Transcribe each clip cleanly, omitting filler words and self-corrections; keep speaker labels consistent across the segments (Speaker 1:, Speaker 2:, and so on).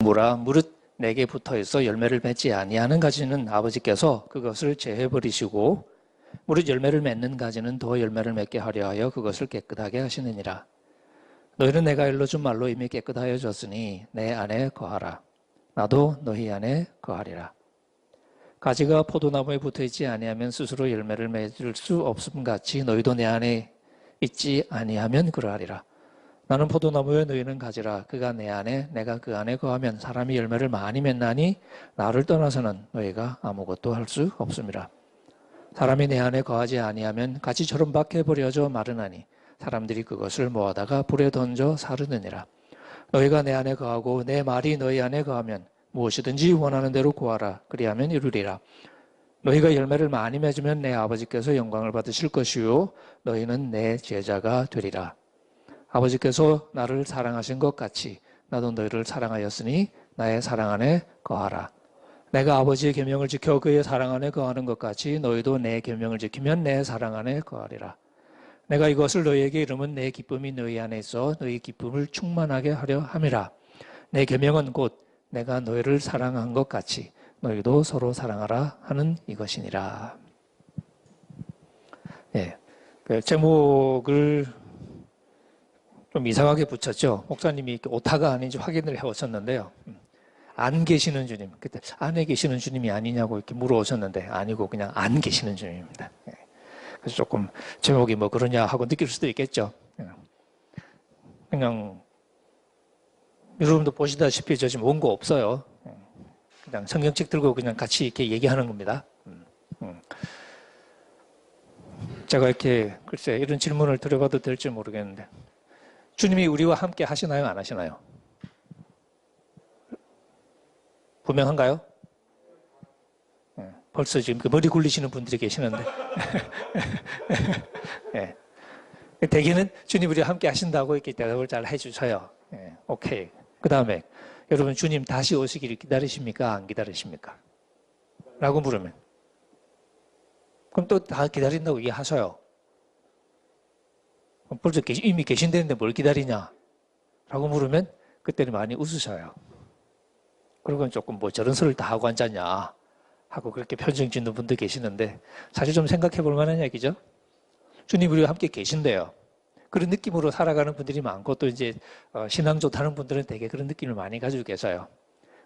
Speaker 1: 무라 무릇 내게 붙어 있어 열매를 맺지 아니하는 가지는 아버지께서 그것을 제해 버리시고 무릇 열매를 맺는 가지는 더 열매를 맺게 하려 하여 그것을 깨끗하게 하시느니라. 너희는 내가 일러준 말로 이미 깨끗하여졌으니 내 안에 거하라. 나도 너희 안에 거하리라. 가지가 포도나무에 붙어있지 아니하면 스스로 열매를 맺을 수 없음 같이 너희도 내 안에 있지 아니하면 그러하리라. 나는 포도나무에 너희는 가지라. 그가 내 안에 내가 그 안에 거하면 사람이 열매를 많이 맺나니 나를 떠나서는 너희가 아무것도 할 수 없음이라. 사람이 내 안에 거하지 아니하면 가지처럼 밖에 버려져 마르나니 사람들이 그것을 모아다가 불에 던져 사르느니라. 너희가 내 안에 거하고 내 말이 너희 안에 거하면 무엇이든지 원하는 대로 구하라. 그리하면 이루리라. 너희가 열매를 많이 맺으면 내 아버지께서 영광을 받으실 것이요 너희는 내 제자가 되리라. 아버지께서 나를 사랑하신 것 같이 나도 너희를 사랑하였으니 나의 사랑 안에 거하라. 내가 아버지의 계명을 지켜 그의 사랑 안에 거하는 것 같이 너희도 내 계명을 지키면 내 사랑 안에 거하리라. 내가 이것을 너희에게 이름은 내 기쁨이 너희 안에 있어 너희 기쁨을 충만하게 하려 함이라. 내 계명은 곧 내가 너희를 사랑한 것 같이 너희도 서로 사랑하라 하는 이것이니라. 예, 그 제목을 좀 이상하게 붙였죠. 목사님이 오타가 아닌지 확인을 해오셨는데요. 안 계시는 주님, 그때 안에 계시는 주님이 아니냐고 이렇게 물어오셨는데 아니고 그냥 안 계시는 주님입니다. 예. 그래서 조금 제목이 뭐 그러냐 하고 느낄 수도 있겠죠. 그냥 여러분도 보시다시피 저 지금 원고 없어요. 그냥 성경책 들고 그냥 같이 이렇게 얘기하는 겁니다. 제가 이렇게 글쎄 이런 질문을 드려봐도 될지 모르겠는데 주님이 우리와 함께 하시나요? 안 하시나요? 분명한가요? 벌써 지금 머리 굴리시는 분들이 계시는데 예. 대개는 주님 우리와 함께 하신다고 이렇게 대답을 잘 해주셔요. 예. 오케이. 그 다음에 여러분 주님 다시 오시기를 기다리십니까? 안 기다리십니까? 라고 물으면 그럼 또 다 기다린다고 얘기하셔요. 벌써 이미 계신다는데 뭘 기다리냐? 라고 물으면 그때는 많이 웃으셔요. 그리고 조금 뭐 저런 소리를 다 하고 앉았냐 하고 그렇게 표정 짓는 분도 계시는데 사실 좀 생각해 볼 만한 얘기죠. 주님 우리와 함께 계신데요. 그런 느낌으로 살아가는 분들이 많고 또 이제 신앙 좋다는 분들은 되게 그런 느낌을 많이 가지고 계세요.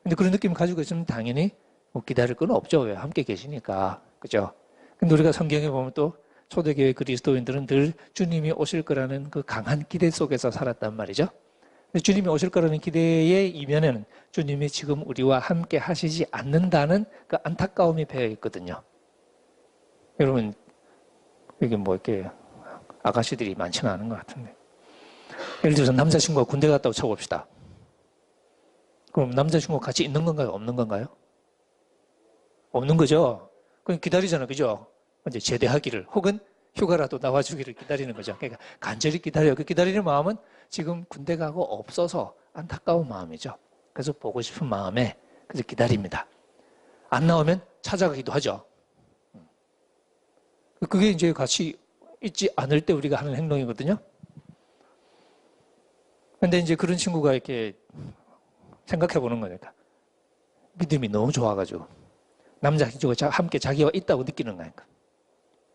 Speaker 1: 근데 그런 느낌을 가지고 있으면 당연히 뭐 기다릴 건 없죠. 왜? 함께 계시니까. 그죠? 근데 우리가 성경에 보면 또 초대교회 그리스도인들은 늘 주님이 오실 거라는 그 강한 기대 속에서 살았단 말이죠. 근데 주님이 오실 거라는 기대의 이면에는 주님이 지금 우리와 함께 하시지 않는다는 그 안타까움이 배어 있거든요. 여러분, 여기 뭐 이렇게 아가씨들이 많지는 않은 것 같은데. 예를 들어서 남자친구가 군대 갔다고 쳐봅시다. 그럼 남자친구가 같이 있는 건가요? 없는 건가요? 없는 거죠. 그럼 기다리잖아요. 그죠? 이제 제대하기를 혹은 휴가라도 나와주기를 기다리는 거죠. 그러니까 간절히 기다려요. 그 기다리는 마음은 지금 군대 가고 없어서 안타까운 마음이죠. 그래서 보고 싶은 마음에 그래서 기다립니다. 안 나오면 찾아가기도 하죠. 그게 이제 같이 있지 않을 때 우리가 하는 행동이거든요. 근데 이제 그런 친구가 이렇게 생각해 보는 거니까 믿음이 너무 좋아가지고 남자친구가 함께 자기와 있다고 느끼는 거니까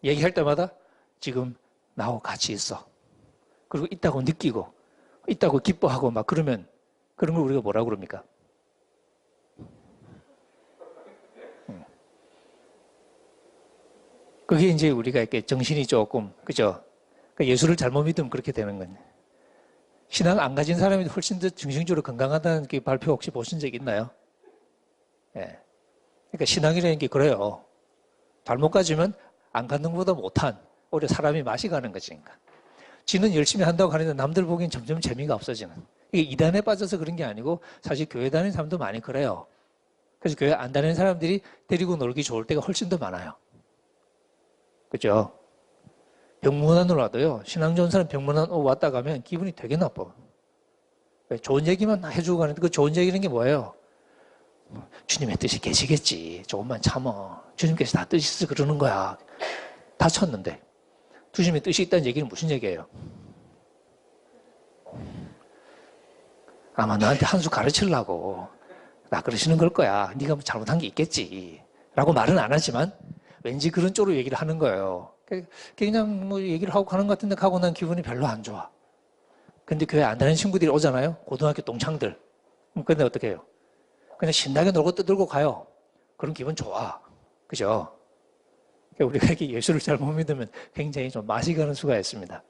Speaker 1: 얘기할 때마다 지금 나하고 같이 있어. 그리고 있다고 느끼고 있다고 기뻐하고 막 그러면 그런 걸 우리가 뭐라고 그럽니까? 그게 이제 우리가 이렇게 정신이 조금 그죠? 그러니까 예수를 잘못 믿으면 그렇게 되는 거예요. 신앙 안 가진 사람이 훨씬 더 정신적으로 건강하다는 그 발표 혹시 보신 적 있나요? 예. 그러니까 신앙이라는 게 그래요. 잘못 가지면 안 가는 것보다 못한 오히려 사람이 맛이 가는 거지. 그러니까. 지는 열심히 한다고 하는데 남들 보기엔 점점 재미가 없어지는. 이게 이단에 빠져서 그런 게 아니고 사실 교회 다니는 사람도 많이 그래요. 그래서 교회 안 다니는 사람들이 데리고 놀기 좋을 때가 훨씬 더 많아요. 그죠? 병문안으로 와도요. 신앙 좋은 사람 병문안 왔다 가면 기분이 되게 나빠. 좋은 얘기만 해주고 가는데 그 좋은 얘기는 게 뭐예요? 주님의 뜻이 계시겠지. 조금만 참어. 주님께서 다 뜻이 있어서 그러는 거야. 다쳤는데. 주님의 뜻이 있다는 얘기는 무슨 얘기예요? 아마 너한테 한 수 가르치려고 나 그러시는 걸 거야. 네가 뭐 잘못한 게 있겠지. 라고 말은 안 하지만 왠지 그런 쪽으로 얘기를 하는 거예요. 그냥 뭐 얘기를 하고 가는 것 같은데 가고 난 기분이 별로 안 좋아. 근데 교회 안 다니는 친구들이 오잖아요. 고등학교 동창들. 근데 어떻게 해요? 그냥 신나게 놀고 떠들고 가요. 그럼 기분 좋아. 그죠? 우리가 이렇게 예수를 잘못 믿으면 굉장히 좀 맛이 가는 수가 있습니다.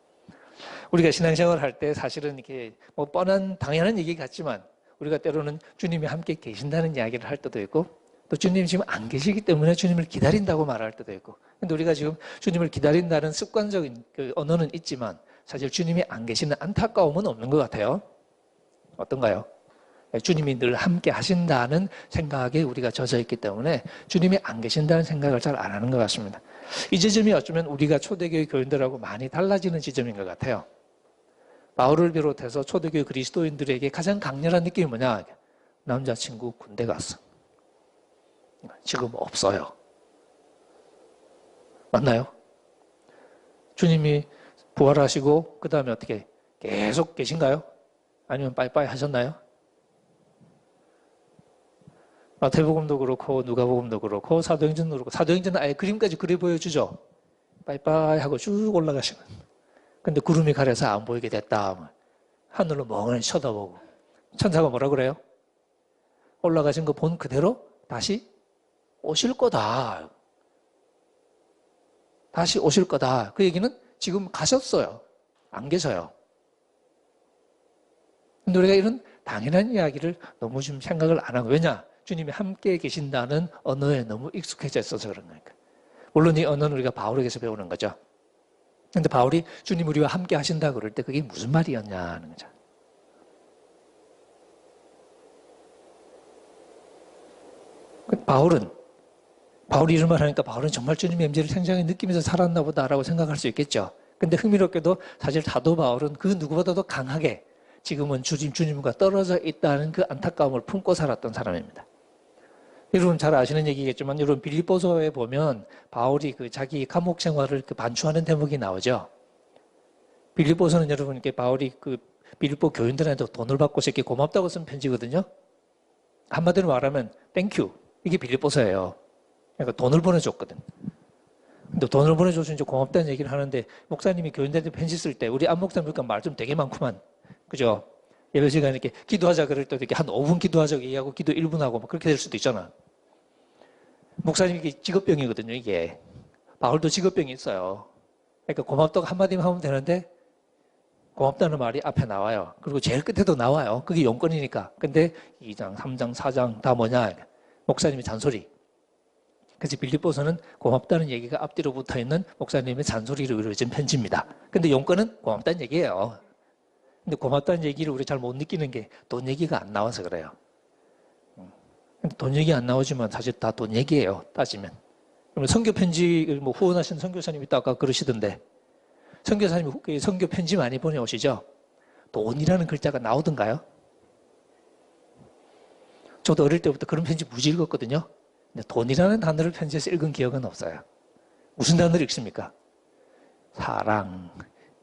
Speaker 1: 우리가 신앙생활을 할 때 사실은 이렇게 뭐 뻔한 당연한 얘기 같지만 우리가 때로는 주님이 함께 계신다는 이야기를 할 때도 있고 또 주님이 지금 안 계시기 때문에 주님을 기다린다고 말할 때도 있고 근데 우리가 지금 주님을 기다린다는 습관적인 그 언어는 있지만 사실 주님이 안 계시는 안타까움은 없는 것 같아요. 어떤가요? 주님이 늘 함께 하신다는 생각에 우리가 젖어 있기 때문에 주님이 안 계신다는 생각을 잘 안 하는 것 같습니다. 이 지점이 어쩌면 우리가 초대교회 교인들하고 많이 달라지는 지점인 것 같아요. 바울을 비롯해서 초대교회 그리스도인들에게 가장 강렬한 느낌이 뭐냐? 남자친구 군대 갔어. 지금 없어요. 맞나요? 주님이 부활하시고 그 다음에 어떻게 계속 계신가요? 아니면 빠이빠이 하셨나요? 마태복음도 그렇고 누가복음도 그렇고 사도행전도 그렇고 사도행전은 아예 그림까지 그려 보여주죠. 빠이빠이 하고 쭉 올라가시는. 근데 구름이 가려서 안 보이게 됐다. 하늘로 멍하니 쳐다보고 천사가 뭐라 그래요? 올라가신 거 본 그대로 다시 오실 거다. 다시 오실 거다. 그 얘기는 지금 가셨어요. 안 계셔요. 근데 우리가 이런 당연한 이야기를 너무 좀 생각을 안 하고 왜냐? 주님이 함께 계신다는 언어에 너무 익숙해져 있어서 그런 거니까. 물론 이 언어는 우리가 바울에게서 배우는 거죠. 그런데 바울이 주님 우리와 함께 하신다 그럴 때 그게 무슨 말이었냐 하는 거죠. 바울이 이런 말 하니까 바울은 정말 주님의 임재를 생생하게 느끼면서 살았나 보다라고 생각할 수 있겠죠. 근데 흥미롭게도 사실 사도 바울은 그 누구보다도 강하게 지금은 주님과 떨어져 있다는 그 안타까움을 품고 살았던 사람입니다. 여러분 잘 아시는 얘기겠지만 여러분 빌립보서에 보면 바울이 그 자기 감옥 생활을 그 반추하는 대목이 나오죠. 빌립보서는 여러분께 바울이 그 빌립보 교인들한테 돈을 받고 이렇게 고맙다고 쓴 편지거든요. 한마디로 말하면 땡큐 이게 빌립보서예요. 그러니까 돈을 보내줬거든. 근데 돈을 보내줘서 이제 고맙다는 얘기를 하는데 목사님이 교인들한테 편지 쓸 때 우리 안 목사님 보니까 말 좀 되게 많구만. 그죠? 예배 시간에 이렇게 기도하자 그럴 때 이렇게 한 5분 기도하자고 얘기하고 기도 1분 하고 막 그렇게 될 수도 있잖아. 목사님이 이게 직업병이거든요, 이게. 바울도 직업병이 있어요. 그러니까 고맙다고 한마디만 하면 되는데 고맙다는 말이 앞에 나와요. 그리고 제일 끝에도 나와요. 그게 용건이니까. 근데 2장, 3장, 4장 다 뭐냐? 목사님의 잔소리. 그래서 빌립보서는 고맙다는 얘기가 앞뒤로 붙어 있는 목사님의 잔소리로 이루어진 편지입니다. 근데 용건은 고맙다는 얘기예요. 근데 고맙다는 얘기를 우리 잘 못 느끼는 게 돈 얘기가 안 나와서 그래요. 근데 돈 얘기 안 나오지만 사실 다 돈 얘기예요. 따지면. 그러면 선교 편지 뭐 후원하신 선교사님이 또 아까 그러시던데 선교사님이 선교 편지 많이 보내오시죠? 돈이라는 글자가 나오던가요? 저도 어릴 때부터 그런 편지 무지 읽었거든요. 근데 돈이라는 단어를 편지에서 읽은 기억은 없어요. 무슨 단어를 읽습니까? 사랑,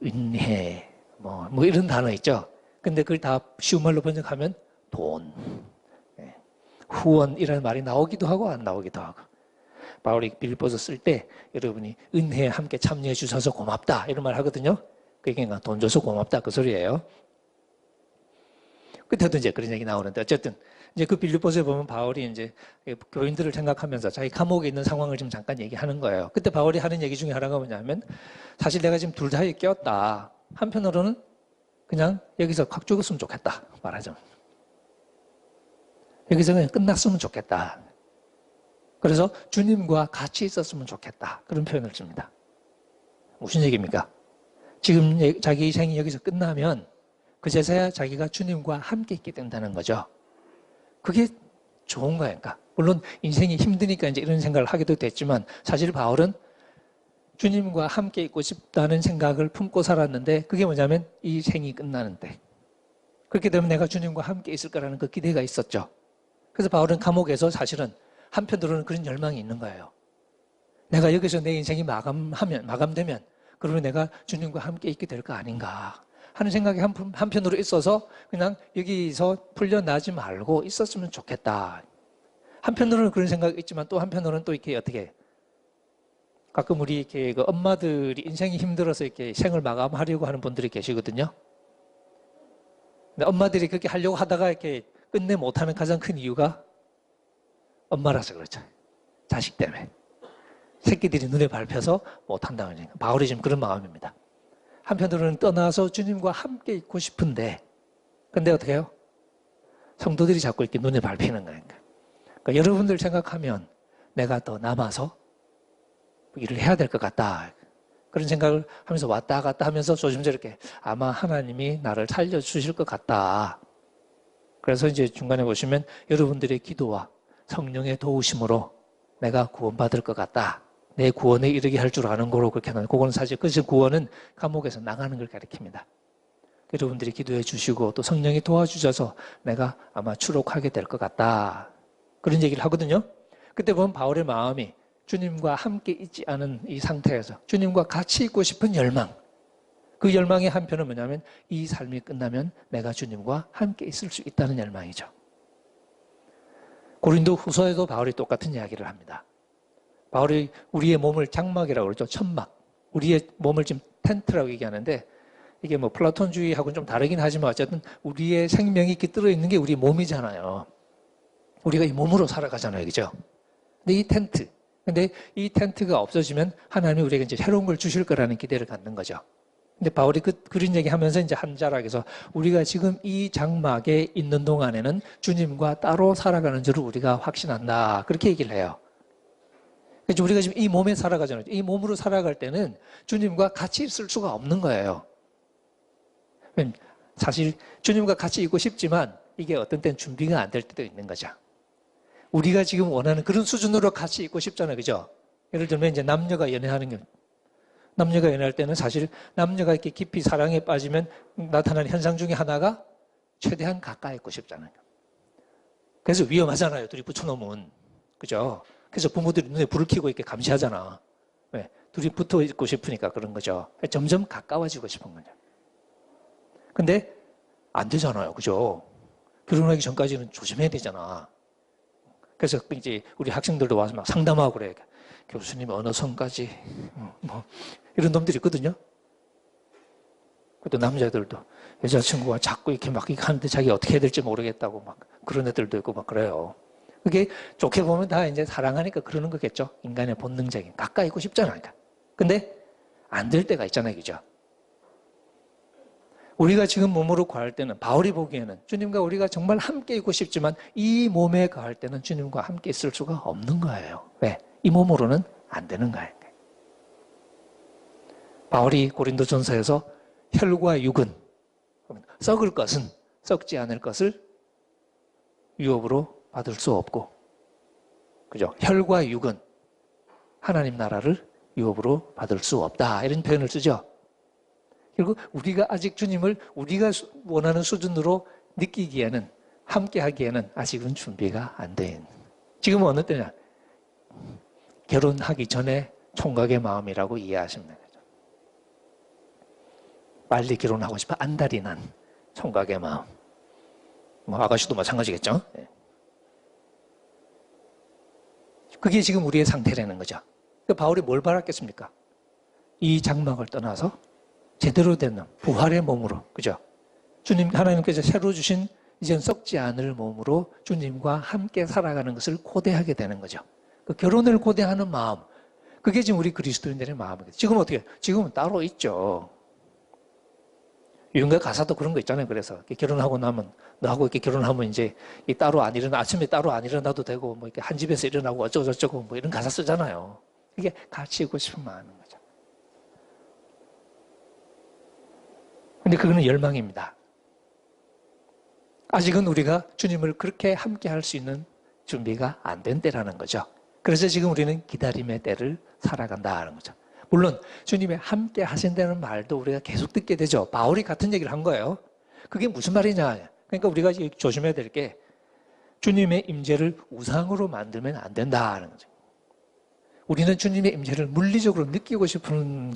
Speaker 1: 은혜, 뭐 이런 단어 있죠. 근데 그걸 다 쉬운 말로 번역하면 돈, 후원이라는 말이 나오기도 하고 안 나오기도 하고. 바울이 빌립보서 쓸 때 여러분이 은혜에 함께 참여해 주셔서 고맙다 이런 말 하거든요. 그게 돈 줘서 고맙다 그 소리예요. 끝에도 이제 그런 얘기 나오는데 어쨌든 이제 그 빌립보서에 보면 바울이 이제 교인들을 생각하면서 자기 감옥에 있는 상황을 좀 잠깐 얘기하는 거예요. 그때 바울이 하는 얘기 중에 하나가 뭐냐면 사실 내가 지금 둘 사이에 꼈다. 한편으로는 그냥 여기서 확 죽었으면 좋겠다 말하자면. 여기서 그냥 끝났으면 좋겠다. 그래서 주님과 같이 있었으면 좋겠다. 그런 표현을 씁니다. 무슨 얘기입니까? 지금 자기 생이 여기서 끝나면 그제서야 자기가 주님과 함께 있게 된다는 거죠. 그게 좋은 거니까. 물론 인생이 힘드니까 이제 이런 생각을 하게도 됐지만 사실 바울은 주님과 함께 있고 싶다는 생각을 품고 살았는데 그게 뭐냐면 이 생이 끝나는데 그렇게 되면 내가 주님과 함께 있을 거라는 그 기대가 있었죠. 그래서 바울은 감옥에서 사실은 한편으로는 그런 열망이 있는 거예요. 내가 여기서 내 인생이 마감되면 그러면 내가 주님과 함께 있게 될 거 아닌가 하는 생각이 한편으로 있어서 그냥 여기서 풀려나지 말고 있었으면 좋겠다. 한편으로는 그런 생각이 있지만 또 한편으로는 또 이렇게 어떻게 가끔 우리 이렇게 그 엄마들이 인생이 힘들어서 이렇게 생을 마감하려고 하는 분들이 계시거든요. 근데 엄마들이 그렇게 하려고 하다가 이렇게 끝내 못하는 가장 큰 이유가 엄마라서 그렇죠. 자식 때문에. 새끼들이 눈에 밟혀서 못한다는 거니까. 바울이 지금 그런 마음입니다. 한편으로는 떠나서 주님과 함께 있고 싶은데, 근데 어떻게 해요? 성도들이 자꾸 이렇게 눈에 밟히는 거니까. 그러니까 여러분들 생각하면 내가 더 남아서 일을 해야 될 것 같다. 그런 생각을 하면서 왔다 갔다 하면서 조심스럽게 아마 하나님이 나를 살려주실 것 같다. 그래서 이제 중간에 보시면 여러분들의 기도와 성령의 도우심으로 내가 구원받을 것 같다. 내 구원에 이르게 할 줄 아는 거로 그렇게 하는, 그거는 사실 그 구원은 감옥에서 나가는 걸 가리킵니다. 여러분들이 기도해 주시고 또 성령이 도와주셔서 내가 아마 추록하게 될 것 같다. 그런 얘기를 하거든요. 그때 보면 바울의 마음이 주님과 함께 있지 않은 이 상태에서 주님과 같이 있고 싶은 열망. 그 열망의 한편은 뭐냐면 이 삶이 끝나면 내가 주님과 함께 있을 수 있다는 열망이죠. 고린도 후서에도 바울이 똑같은 이야기를 합니다. 바울이 우리의 몸을 장막이라고 그러죠. 천막. 우리의 몸을 지금 텐트라고 얘기하는데 이게 뭐 플라톤주의하고는 좀 다르긴 하지만 어쨌든 우리의 생명이 이렇게 들어있는 게 우리 몸이잖아요. 우리가 이 몸으로 살아가잖아요. 그죠? 근데 이 텐트. 근데 이 텐트가 없어지면 하나님이 우리에게 이제 새로운 걸 주실 거라는 기대를 갖는 거죠. 근데 바울이 그런 얘기 하면서 이제 한 자락에서 우리가 지금 이 장막에 있는 동안에는 주님과 따로 살아가는 줄을 우리가 확신한다. 그렇게 얘기를 해요. 그래서 우리가 지금 이 몸에 살아가잖아요. 이 몸으로 살아갈 때는 주님과 같이 있을 수가 없는 거예요. 사실 주님과 같이 있고 싶지만 이게 어떤 때는 준비가 안 될 때도 있는 거죠. 우리가 지금 원하는 그런 수준으로 같이 있고 싶잖아요. 그죠? 예를 들면 이제 남녀가 연애하는 게, 남녀가 연애할 때는 사실 남녀가 이렇게 깊이 사랑에 빠지면 나타나는 현상 중에 하나가 최대한 가까이 있고 싶잖아요. 그래서 위험하잖아요. 둘이 붙여놓으면. 그죠? 그래서 부모들이 눈에 불을 켜고 이렇게 감시하잖아. 왜? 둘이 붙어 있고 싶으니까 그런 거죠. 점점 가까워지고 싶은 거죠. 근데 안 되잖아요. 그죠? 결혼하기 전까지는 조심해야 되잖아. 그래서 이제 우리 학생들도 와서 막 상담하고 그래. 교수님 어느 선까지 뭐 이런 놈들이 있거든요. 또 남자들도 여자친구가 자꾸 이렇게 막 하는데 자기 어떻게 해야 될지 모르겠다고 막 그런 애들도 있고 막 그래요. 그게 좋게 보면 다 이제 사랑하니까 그러는 거겠죠. 인간의 본능적인 가까이 있고 싶잖아요. 근데 안 될 때가 있잖아요. 그죠? 우리가 지금 몸으로 거할 때는 바울이 보기에는 주님과 우리가 정말 함께 있고 싶지만 이 몸에 거할 때는 주님과 함께 있을 수가 없는 거예요. 왜? 이 몸으로는 안 되는 거예요. 바울이 고린도전서에서 혈과 육은 썩을 것은 썩지 않을 것을 유업으로 받을 수 없고, 그죠? 혈과 육은 하나님 나라를 유업으로 받을 수 없다. 이런 표현을 쓰죠. 결국 우리가 아직 주님을 우리가 원하는 수준으로 느끼기에는, 함께 하기에는 아직은 준비가 안 된. 지금은 어느 때냐? 결혼하기 전에 총각의 마음이라고 이해하시면 되죠. 빨리 결혼하고 싶어 안달이 난 총각의 마음. 뭐 아가씨도 마찬가지겠죠. 그게 지금 우리의 상태라는 거죠. 바울이 뭘 바랐겠습니까? 이 장막을 떠나서 제대로 된 부활의 몸으로, 그죠? 주님, 하나님께서 새로 주신 이젠 썩지 않을 몸으로 주님과 함께 살아가는 것을 고대하게 되는 거죠. 그 결혼을 고대하는 마음, 그게 지금 우리 그리스도인들의 마음이거든요. 지금 어떻게? 지금은 따로 있죠. 유흥가 가사도 그런 거 있잖아요. 그래서 결혼하고 나면 너하고 이렇게 결혼하면 이제 이 따로 안 일어나, 아침에 따로 안 일어나도 되고 뭐 이렇게 한 집에서 일어나고 어쩌고 저쩌고 뭐 이런 가사 쓰잖아요. 이게 같이 있고 싶은 마음인 거죠. 근데 그거는 열망입니다. 아직은 우리가 주님을 그렇게 함께 할 수 있는 준비가 안 된 때라는 거죠. 그래서 지금 우리는 기다림의 때를 살아간다는 거죠. 물론 주님이 함께 하신다는 말도 우리가 계속 듣게 되죠. 바울이 같은 얘기를 한 거예요. 그게 무슨 말이냐. 그러니까 우리가 조심해야 될 게 주님의 임재를 우상으로 만들면 안 된다는 거죠. 우리는 주님의 임재를 물리적으로 느끼고 싶은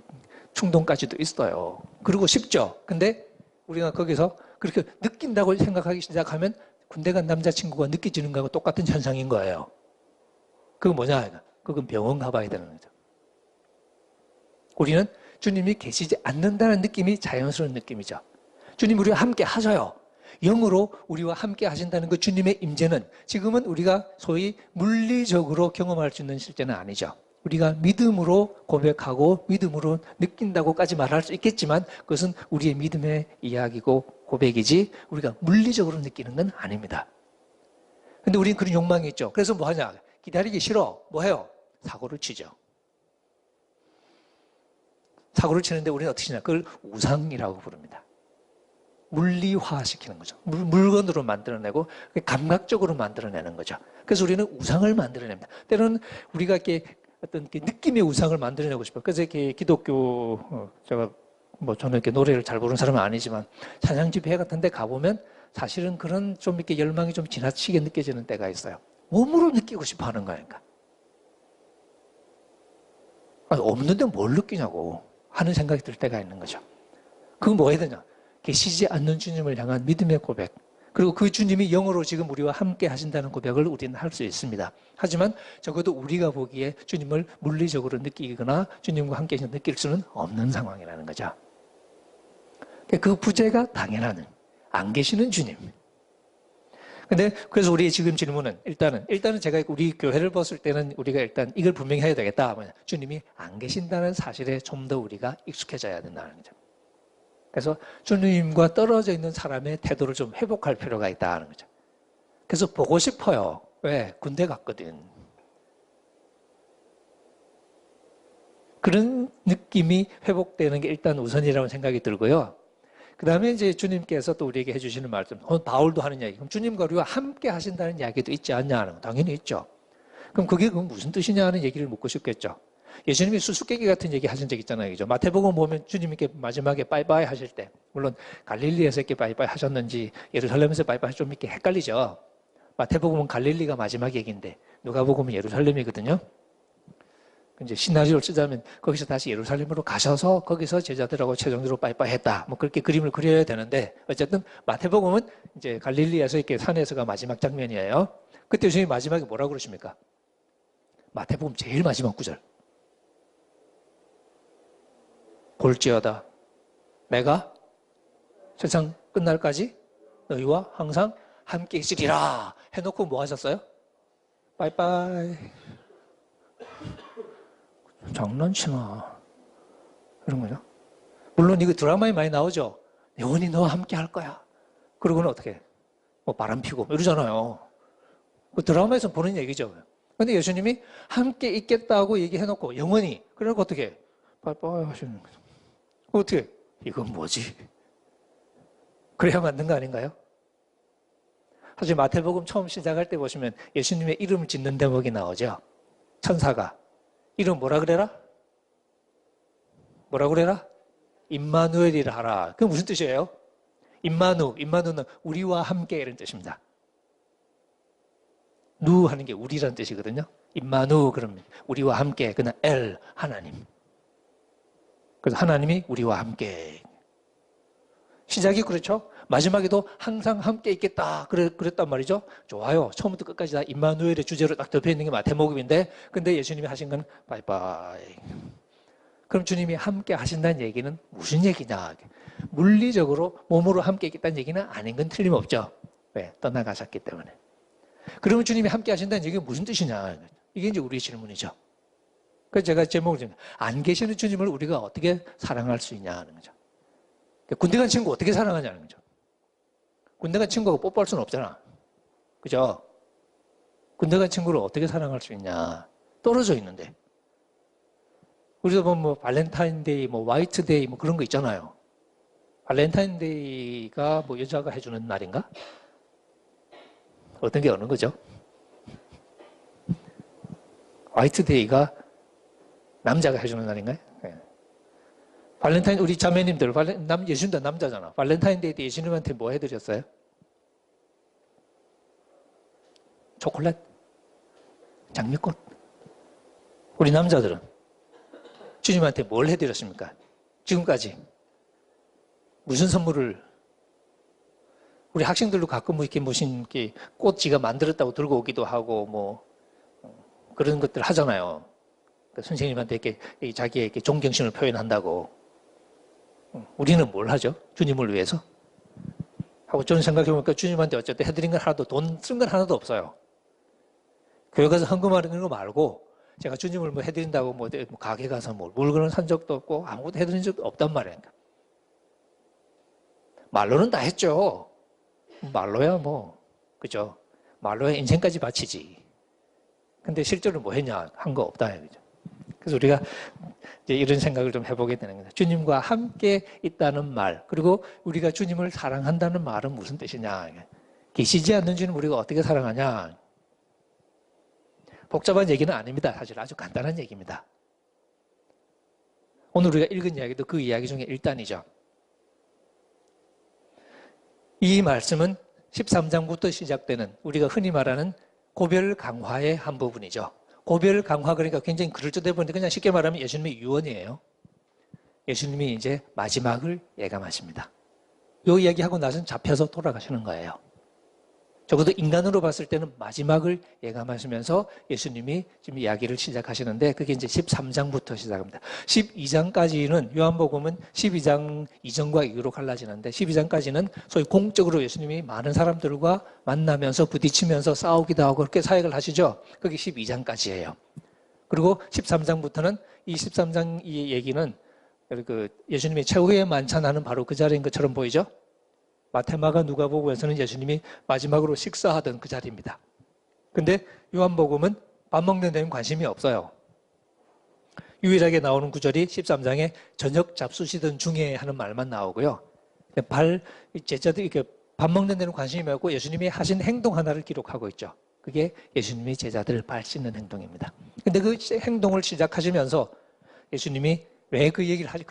Speaker 1: 충동까지도 있어요. 그러고 싶죠. 근데 우리가 거기서 그렇게 느낀다고 생각하기 시작하면 군대 간 남자친구가 느껴지는 거하고 똑같은 현상인 거예요. 그건 뭐냐? 그건 병원 가봐야 되는 거죠. 우리는 주님이 계시지 않는다는 느낌이 자연스러운 느낌이죠. 주님 우리와 함께 하셔요. 영으로 우리와 함께 하신다는 그 주님의 임재는 지금은 우리가 소위 물리적으로 경험할 수 있는 실제는 아니죠. 우리가 믿음으로 고백하고 믿음으로 느낀다고까지 말할 수 있겠지만 그것은 우리의 믿음의 이야기고 고백이지 우리가 물리적으로 느끼는 건 아닙니다. 근데 우리는 그런 욕망이 있죠. 그래서 뭐 하냐? 기다리기 싫어. 뭐 해요? 사고를 치죠. 사고를 치는데 우리는 어떻게 하냐? 그걸 우상이라고 부릅니다. 물리화시키는 거죠. 물건으로 만들어내고 감각적으로 만들어내는 거죠. 그래서 우리는 우상을 만들어냅니다. 때로는 우리가 이렇게 어떤 느낌의 우상을 만들어내고 싶어요. 그래서 이렇게 기독교 제가 뭐 저는 이렇게 노래를 잘 부르는 사람은 아니지만 찬양 집회 같은 데 가보면 사실은 그런 좀 이렇게 열망이 좀 지나치게 느껴지는 때가 있어요. 몸으로 느끼고 싶어 하는 거니까. 아니, 없는데 뭘 느끼냐고 하는 생각이 들 때가 있는 거죠. 그건 뭐 해야 되냐? 계시지 않는 주님을 향한 믿음의 고백. 그리고 그 주님이 영으로 지금 우리와 함께 하신다는 고백을 우리는 할 수 있습니다. 하지만 적어도 우리가 보기에 주님을 물리적으로 느끼거나 주님과 함께 느낄 수는 없는 상황이라는 거죠. 그 부재가 당연한, 안 계시는 주님. 근데 그래서 우리의 지금 질문은 일단은 제가 우리 교회를 봤을 때는 우리가 일단 이걸 분명히 해야 되겠다. 주님이 안 계신다는 사실에 좀 더 우리가 익숙해져야 된다는 거죠. 그래서 주님과 떨어져 있는 사람의 태도를 좀 회복할 필요가 있다는 거죠. 그래서 보고 싶어요. 왜? 군대 갔거든. 그런 느낌이 회복되는 게 일단 우선이라고 생각이 들고요. 그 다음에 이제 주님께서 또 우리에게 해주시는 말씀, 바울도 하는 이야기. 그럼 주님과 우리와 함께 하신다는 이야기도 있지 않냐 하는 거. 당연히 있죠. 그럼 그게 무슨 뜻이냐 하는 얘기를 묻고 싶겠죠. 예수님이 수수께끼 같은 얘기 하신 적 있잖아요. 그죠? 마태복음 보면 주님께 마지막에 빠이빠이 하실 때, 물론 갈릴리에서 이렇게 빠이빠이 하셨는지 예루살렘에서 빠이빠이 좀 이렇게 헷갈리죠. 마태복음은 갈릴리가 마지막 얘기인데 누가복음은 예루살렘이거든요. 이제 시나리오를 쓰자면 거기서 다시 예루살렘으로 가셔서 거기서 제자들하고 최종적으로 빠이빠이 했다. 뭐 그렇게 그림을 그려야 되는데 어쨌든 마태복음은 이제 갈릴리에서 이렇게 산에서가 마지막 장면이에요. 그때 예수님이 마지막에 뭐라고 그러십니까? 마태복음 제일 마지막 구절. 볼지어다 내가 세상 끝날까지 너희와 항상 함께 있으리라 해놓고 뭐 하셨어요? 빠이빠이. 장난치나 이런 거죠. 물론 이거 드라마에 많이 나오죠. 영원히 너와 함께 할 거야. 그러고는 어떻게 뭐 바람 피고 이러잖아요. 그 드라마에서 보는 얘기죠. 근데 예수님이 함께 있겠다고 얘기해놓고 영원히 그러고 어떻게 빠이빠이 하시는 거죠. 어떻게? 이건 뭐지? 그래야 맞는 거 아닌가요? 사실 마태복음 처음 시작할 때 보시면 예수님의 이름을 짓는 대목이 나오죠. 천사가. 이름 뭐라 그래라? 뭐라 그래라? 임마누엘이라 하라. 그게 무슨 뜻이에요? 임마누는 우리와 함께 이런 뜻입니다. 누 하는 게 우리라는 뜻이거든요. 임마누 그러면 우리와 함께 그냥 엘 하나님. 그래서 하나님이 우리와 함께. 시작이 그렇죠. 마지막에도 항상 함께 있겠다. 그랬단 말이죠. 좋아요. 처음부터 끝까지 다 임마누엘의 주제로 딱 덮여 있는 게 마태복음인데, 근데 예수님이 하신 건 바이바이. 그럼 주님이 함께 하신다는 얘기는 무슨 얘기냐? 물리적으로 몸으로 함께 있겠다는 얘기는 아닌 건 틀림없죠. 왜? 떠나가셨기 때문에. 그러면 주님이 함께 하신다는 얘기가 무슨 뜻이냐? 이게 이제 우리의 질문이죠. 그래서 제가 제목을 좀, 안 계시는 주님을 우리가 어떻게 사랑할 수 있냐 하는 거죠. 군대 간 친구 어떻게 사랑하냐는 거죠. 군대 간 친구하고 뽀뽀할 수는 없잖아. 그죠? 군대 간 친구를 어떻게 사랑할 수 있냐. 떨어져 있는데. 우리도 보면 뭐 발렌타인데이, 뭐 화이트데이 뭐 그런 거 있잖아요. 발렌타인데이가 뭐 여자가 해주는 날인가? 어떤 게 어느 거죠? 화이트데이가 남자가 해주는 날인가요? 네. 발렌타인, 우리 자매님들, 예수님도 남자잖아. 발렌타인데이 때 예수님한테 뭐 해드렸어요? 초콜릿? 장미꽃? 우리 남자들은 주님한테 뭘 해드렸습니까? 지금까지 무슨 선물을 우리 학생들도 가끔 뭐 이렇게 무슨 이렇게 꽃 지가 만들었다고 들고 오기도 하고 뭐 그런 것들 하잖아요. 그러니까 선생님한테 이렇게 자기의 이렇게 존경심을 표현한다고. 우리는 뭘 하죠? 주님을 위해서? 하고 저는 생각해보니까 주님한테 어쨌든 해드린 건 하나도, 돈 쓴 건 하나도 없어요. 교회 가서 헌금하는 거 말고 제가 주님을 뭐 해드린다고 뭐 가게 가서 뭐 물건을 산 적도 없고 아무것도 해드린 적도 없단 말이에요. 말로는 다 했죠. 말로야 뭐, 그죠? 말로야 인생까지 바치지. 근데 실제로 뭐 했냐? 한 거 없다. 그죠? 그래서 우리가 이제 이런 생각을 좀 해보게 되는 거죠. 주님과 함께 있다는 말, 그리고 우리가 주님을 사랑한다는 말은 무슨 뜻이냐? 계시지 않는 주님 우리가 어떻게 사랑하냐? 복잡한 얘기는 아닙니다. 사실 아주 간단한 얘기입니다. 오늘 우리가 읽은 이야기도 그 이야기 중에 일단이죠. 이 말씀은 13장부터 시작되는 우리가 흔히 말하는 고별 강화의 한 부분이죠. 고별 강화 그러니까 굉장히 그럴듯해 보이는데 그냥 쉽게 말하면 예수님의 유언이에요. 예수님이 이제 마지막을 예감하십니다. 이 이야기하고 나서는 잡혀서 돌아가시는 거예요. 적어도 인간으로 봤을 때는 마지막을 예감하시면서 예수님이 지금 이야기를 시작하시는데 그게 이제 13장부터 시작합니다. 12장까지는 요한복음은 12장 이전과 이후로 갈라지는데 12장까지는 소위 공적으로 예수님이 많은 사람들과 만나면서 부딪히면서 싸우기도 하고 그렇게 사역을 하시죠. 그게 12장까지예요. 그리고 13장부터는 이 13장 이 얘기는 그 예수님이 최후의 만찬하는 바로 그 자리인 것처럼 보이죠. 마태마가 누가복음에서는 예수님이 마지막으로 식사하던 그 자리입니다. 근데 요한복음은 밥 먹는 데는 관심이 없어요. 유일하게 나오는 구절이 13장에 저녁 잡수시던 중에 하는 말만 나오고요. 제자들이 이렇게 밥 먹는 데는 관심이 없고 예수님이 하신 행동 하나를 기록하고 있죠. 그게 예수님이 제자들을 발 씻는 행동입니다. 근데 그 행동을 시작하시면서 예수님이 왜 그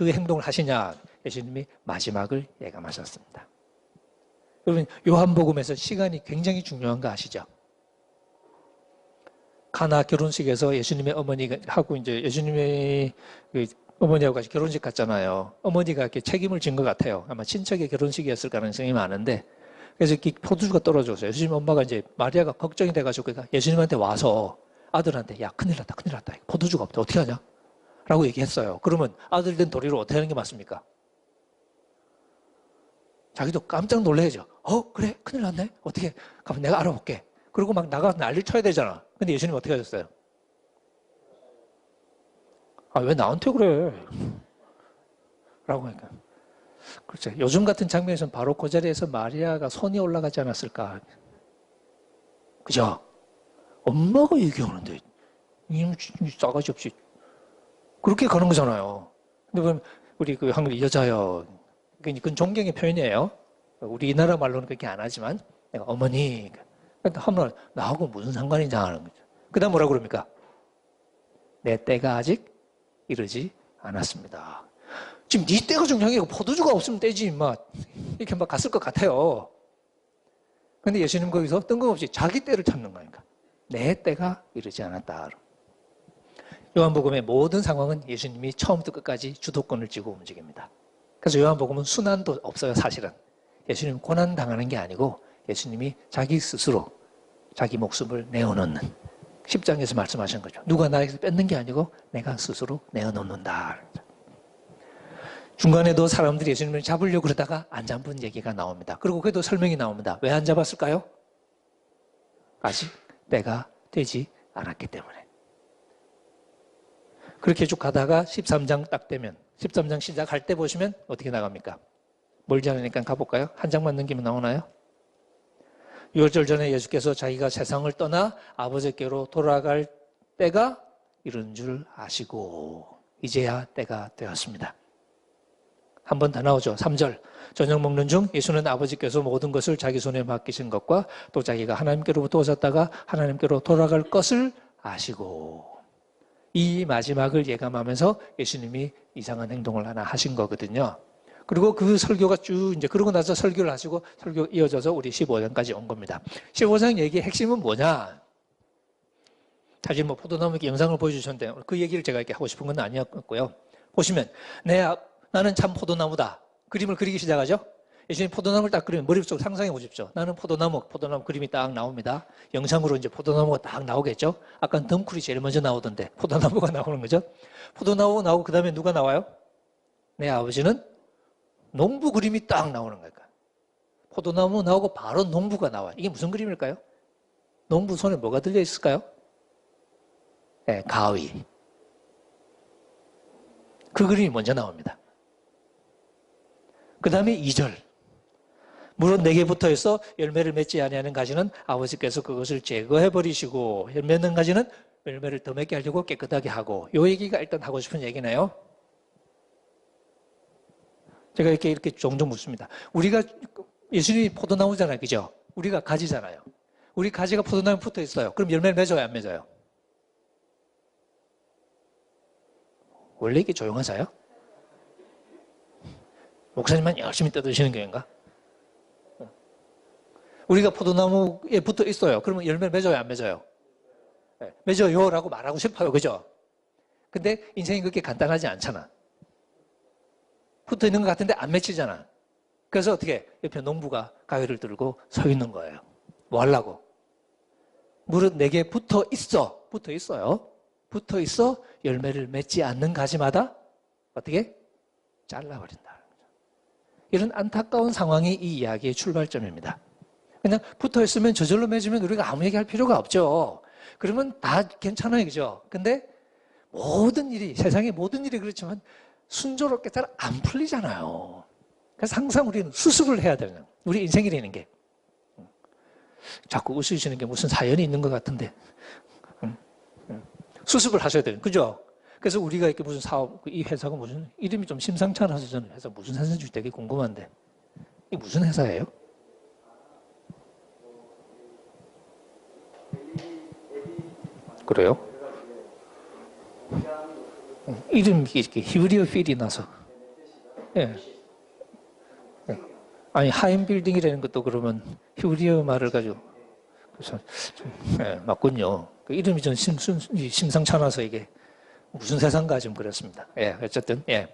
Speaker 1: 행동을 하시냐? 예수님이 마지막을 예감하셨습니다. 여러분, 요한복음에서 시간이 굉장히 중요한 거 아시죠? 가나 결혼식에서 예수님의 어머니하고 이제 예수님의 어머니하고 같이 결혼식 갔잖아요. 어머니가 이렇게 책임을 진 것 같아요. 아마 친척의 결혼식이었을 가능성이 많은데, 그래서 이렇게 포도주가 떨어졌어요. 예수님 엄마가 이제 마리아가 걱정이 돼가지고 그러니까 예수님한테 와서 아들한테 야, 큰일 났다, 큰일 났다. 포도주가 없다. 어떻게 하냐? 라고 얘기했어요. 그러면 아들 된 도리로 어떻게 하는 게 맞습니까? 자기도 깜짝 놀라야죠. 그래? 큰일 났네? 어떻게? 가면 내가 알아볼게. 그리고 막 나가서 난리를 쳐야 되잖아. 근데 예수님 어떻게 하셨어요? 왜 나한테 그래? 라고 하니까. 그렇죠. 요즘 같은 장면에서는 바로 그 자리에서 마리아가 손이 올라가지 않았을까. 그죠? 엄마가 얘기하는데, 이 싸가지 없이. 그렇게 가는 거잖아요. 근데 우리 그 한국 여자요. 그건 존경의 표현이에요. 우리나라 말로는 그렇게 안 하지만 내가 어머니 한번 나하고 무슨 상관이냐 하는 거죠. 그 다음 뭐라고 그럽니까? 내 때가 아직 이르지 않았습니다. 지금 네 때가 중요한 게 포도주가 없으면 때지 임마. 이렇게 막 갔을 것 같아요. 근데 예수님 거기서 뜬금없이 자기 때를 찾는 거니까 내 때가 이르지 않았다. 요한복음의 모든 상황은 예수님이 처음부터 끝까지 주도권을 쥐고 움직입니다. 그래서 요한복음은 순환도 없어요, 사실은. 예수님 고난 당하는 게 아니고 예수님이 자기 스스로 자기 목숨을 내어놓는 10장에서 말씀하신 거죠. 누가 나에게서 뺏는 게 아니고 내가 스스로 내어놓는다. 중간에도 사람들이 예수님을 잡으려고 그러다가 안 잡은 얘기가 나옵니다. 그리고 그래도 설명이 나옵니다. 왜 안 잡았을까요? 아직 때가 되지 않았기 때문에. 그렇게 쭉 가다가 13장 딱 되면 13장 시작할 때 보시면 어떻게 나갑니까? 멀지 않으니까 가볼까요? 한 장만 넘기면 나오나요? 6월절 전에 예수께서 자기가 세상을 떠나 아버지께로 돌아갈 때가 이른 줄 아시고 이제야 때가 되었습니다. 한 번 더 나오죠. 3절. 저녁 먹는 중 예수는 아버지께서 모든 것을 자기 손에 맡기신 것과 또 자기가 하나님께로부터 오셨다가 하나님께로 돌아갈 것을 아시고 이 마지막을 예감하면서 예수님이 이상한 행동을 하나 하신 거거든요. 그리고 그 설교가 쭉 이제 그러고 나서 설교를 하시고 설교 이어져서 우리 15장까지 온 겁니다. 15장 얘기의 핵심은 뭐냐? 사실 뭐 포도나무 이렇게 영상을 보여주셨는데 그 얘기를 제가 이렇게 하고 싶은 건 아니었고요. 보시면 나는 참 포도나무다. 그림을 그리기 시작하죠. 예수님 포도나무를 딱 그리면 머릿속 상상해 보십시오. 나는 포도나무 그림이 딱 나옵니다. 영상으로 이제 포도나무가 딱 나오겠죠? 아까 덩쿨이 제일 먼저 나오던데 포도나무가 나오는 거죠. 포도나무가 나오고 그 다음에 누가 나와요? 내 아버지는 농부 그림이 딱 나오는 거예요. 포도나무 나오고 바로 농부가 나와요. 이게 무슨 그림일까요? 농부 손에 뭐가 들려 있을까요? 네, 가위. 그 그림이 먼저 나옵니다. 그 다음에 2절. 물은 내게 붙어 있어 열매를 맺지 아니하는 가지는 아버지께서 그것을 제거해 버리시고 맺는 가지는 열매를 더 맺게 하려고 깨끗하게 하고. 요 얘기가 일단 하고 싶은 얘기네요. 제가 이렇게 종종 묻습니다. 우리가 예수님이 포도나무잖아요. 그죠? 우리가 가지잖아요. 우리 가지가 포도나무에 붙어 있어요. 그럼 열매를 맺어요? 안 맺어요? 원래 이게 조용하세요? 목사님만 열심히 떠드시는 교회인가? 우리가 포도나무에 붙어 있어요. 그러면 열매를 맺어요? 안 맺어요? 네, 맺어요 라고 말하고 싶어요. 그죠? 근데 인생이 그렇게 간단하지 않잖아. 붙어 있는 것 같은데 안 맺히잖아. 그래서 어떻게 옆에 농부가 가위를 들고 서 있는 거예요. 뭐 하려고? 물은 내게 붙어 있어. 붙어 있어요. 붙어 있어 열매를 맺지 않는 가지마다 어떻게? 잘라버린다. 이런 안타까운 상황이 이 이야기의 출발점입니다. 그냥 붙어 있으면 저절로 맺으면 우리가 아무 얘기할 필요가 없죠. 그러면 다 괜찮아요. 그죠? 근데 모든 일이, 세상의 모든 일이 그렇지만 순조롭게 잘 안 풀리잖아요. 그래서 항상 우리는 수습을 해야 되는, 우리 인생이라는 게. 자꾸 웃으시는 게 무슨 사연이 있는 것 같은데. 수습을 하셔야 돼요. 그죠? 그래서 우리가 이렇게 무슨 사업, 이 회사가 무슨, 이름이 좀 심상치 않아서 저는 회사 무슨 회사인지 되게 궁금한데. 이게 무슨 회사예요? 그래요? 이름이 이렇게 히브리어 필이 나서. 예. 예. 아니, 하임 빌딩이라는 것도 그러면 히브리어 말을 가지고. 그래서 좀, 예, 맞군요. 그 이름이 좀 심상치 않아서 이게 무슨 세상가 좀 그렇습니다. 예, 어쨌든, 예.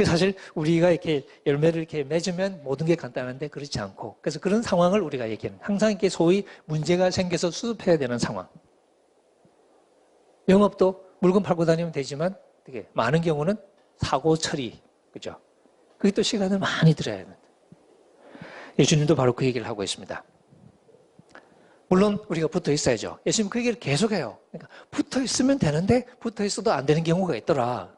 Speaker 1: 사실 우리가 이렇게 열매를 이렇게 맺으면 모든 게 간단한데 그렇지 않고. 그래서 그런 상황을 우리가 얘기하는. 항상 이렇게 소위 문제가 생겨서 수습해야 되는 상황. 영업도 물건 팔고 다니면 되지만 되게 많은 경우는 사고 처리, 그죠? 그게 또 시간을 많이 들여야 합니다. 예수님도 바로 그 얘기를 하고 있습니다. 물론 우리가 붙어 있어야죠. 예수님 그 얘기를 계속해요. 그러니까 붙어 있으면 되는데 붙어 있어도 안 되는 경우가 있더라.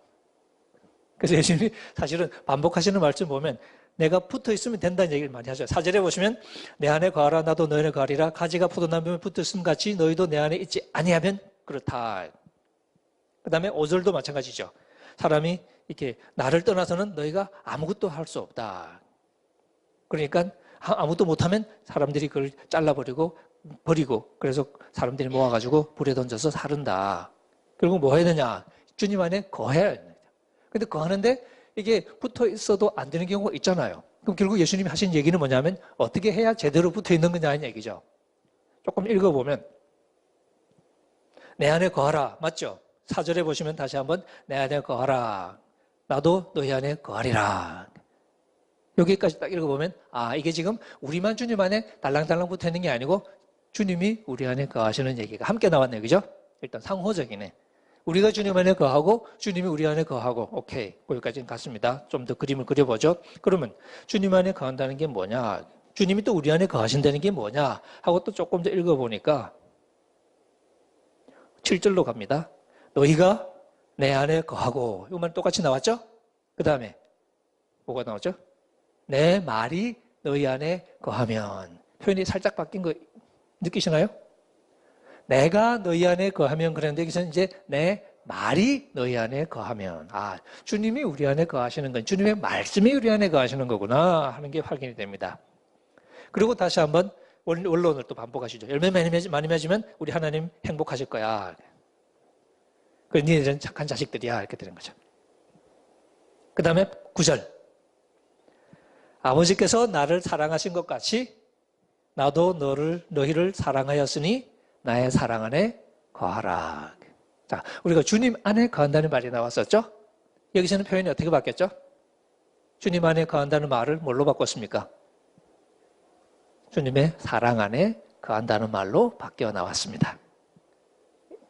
Speaker 1: 그래서 예수님이 사실은 반복하시는 말씀 보면 내가 붙어 있으면 된다는 얘기를 많이 하죠. 4절에 보시면 내 안에 거하라 나도 너희 안에 거하리라 가지가 포도나무에 붙어 있음 같이 너희도 내 안에 있지 아니하면 그렇다. 그 다음에 5절도 마찬가지죠. 사람이 이렇게 나를 떠나서는 너희가 아무것도 할 수 없다. 그러니까 아무것도 못하면 사람들이 그걸 잘라버리고 버리고 그래서 사람들이 모아가지고 불에 던져서 사른다. 결국 뭐 해야 되냐? 주님 안에 거해야 됩니다. 근데 거하는데 이게 붙어 있어도 안 되는 경우가 있잖아요. 그럼 결국 예수님이 하신 얘기는 뭐냐면 어떻게 해야 제대로 붙어 있는 거냐는 얘기죠. 조금 읽어보면 내 안에 거하라. 맞죠? 4절에 보시면 다시 한번 내 안에 거하라. 나도 너희 안에 거하리라. 여기까지 딱 읽어보면 아 이게 지금 우리만 주님 안에 달랑달랑 붙어 있는 게 아니고 주님이 우리 안에 거하시는 얘기가 함께 나왔네요. 그죠? 일단 상호적이네. 우리가 주님 안에 거하고 주님이 우리 안에 거하고 오케이. 거기까지는 갔습니다. 좀 더 그림을 그려보죠. 그러면 주님 안에 거한다는 게 뭐냐? 주님이 또 우리 안에 거하신다는 게 뭐냐? 하고 또 조금 더 읽어보니까 7절로 갑니다. 너희가 내 안에 거하고 이것만 똑같이 나왔죠? 그 다음에 뭐가 나왔죠? 내 말이 너희 안에 거하면 표현이 살짝 바뀐 거 느끼시나요? 내가 너희 안에 거하면 그랬는데 여기서는 이제 내 말이 너희 안에 거하면 아 주님이 우리 안에 거하시는 건 주님의 말씀이 우리 안에 거하시는 거구나 하는 게 확인이 됩니다. 그리고 다시 한번 원론을 또 반복하시죠. 열매 많이 맺으면 우리 하나님 행복하실 거야. 그 니네들은 착한 자식들이야 이렇게 되는 거죠. 그 다음에 9절 아버지께서 나를 사랑하신 것 같이 나도 너희를 사랑하였으니 나의 사랑 안에 거하라. 자, 우리가 주님 안에 거한다는 말이 나왔었죠? 여기서는 표현이 어떻게 바뀌었죠? 주님 안에 거한다는 말을 뭘로 바꿨습니까? 주님의 사랑 안에 거한다는 말로 바뀌어 나왔습니다.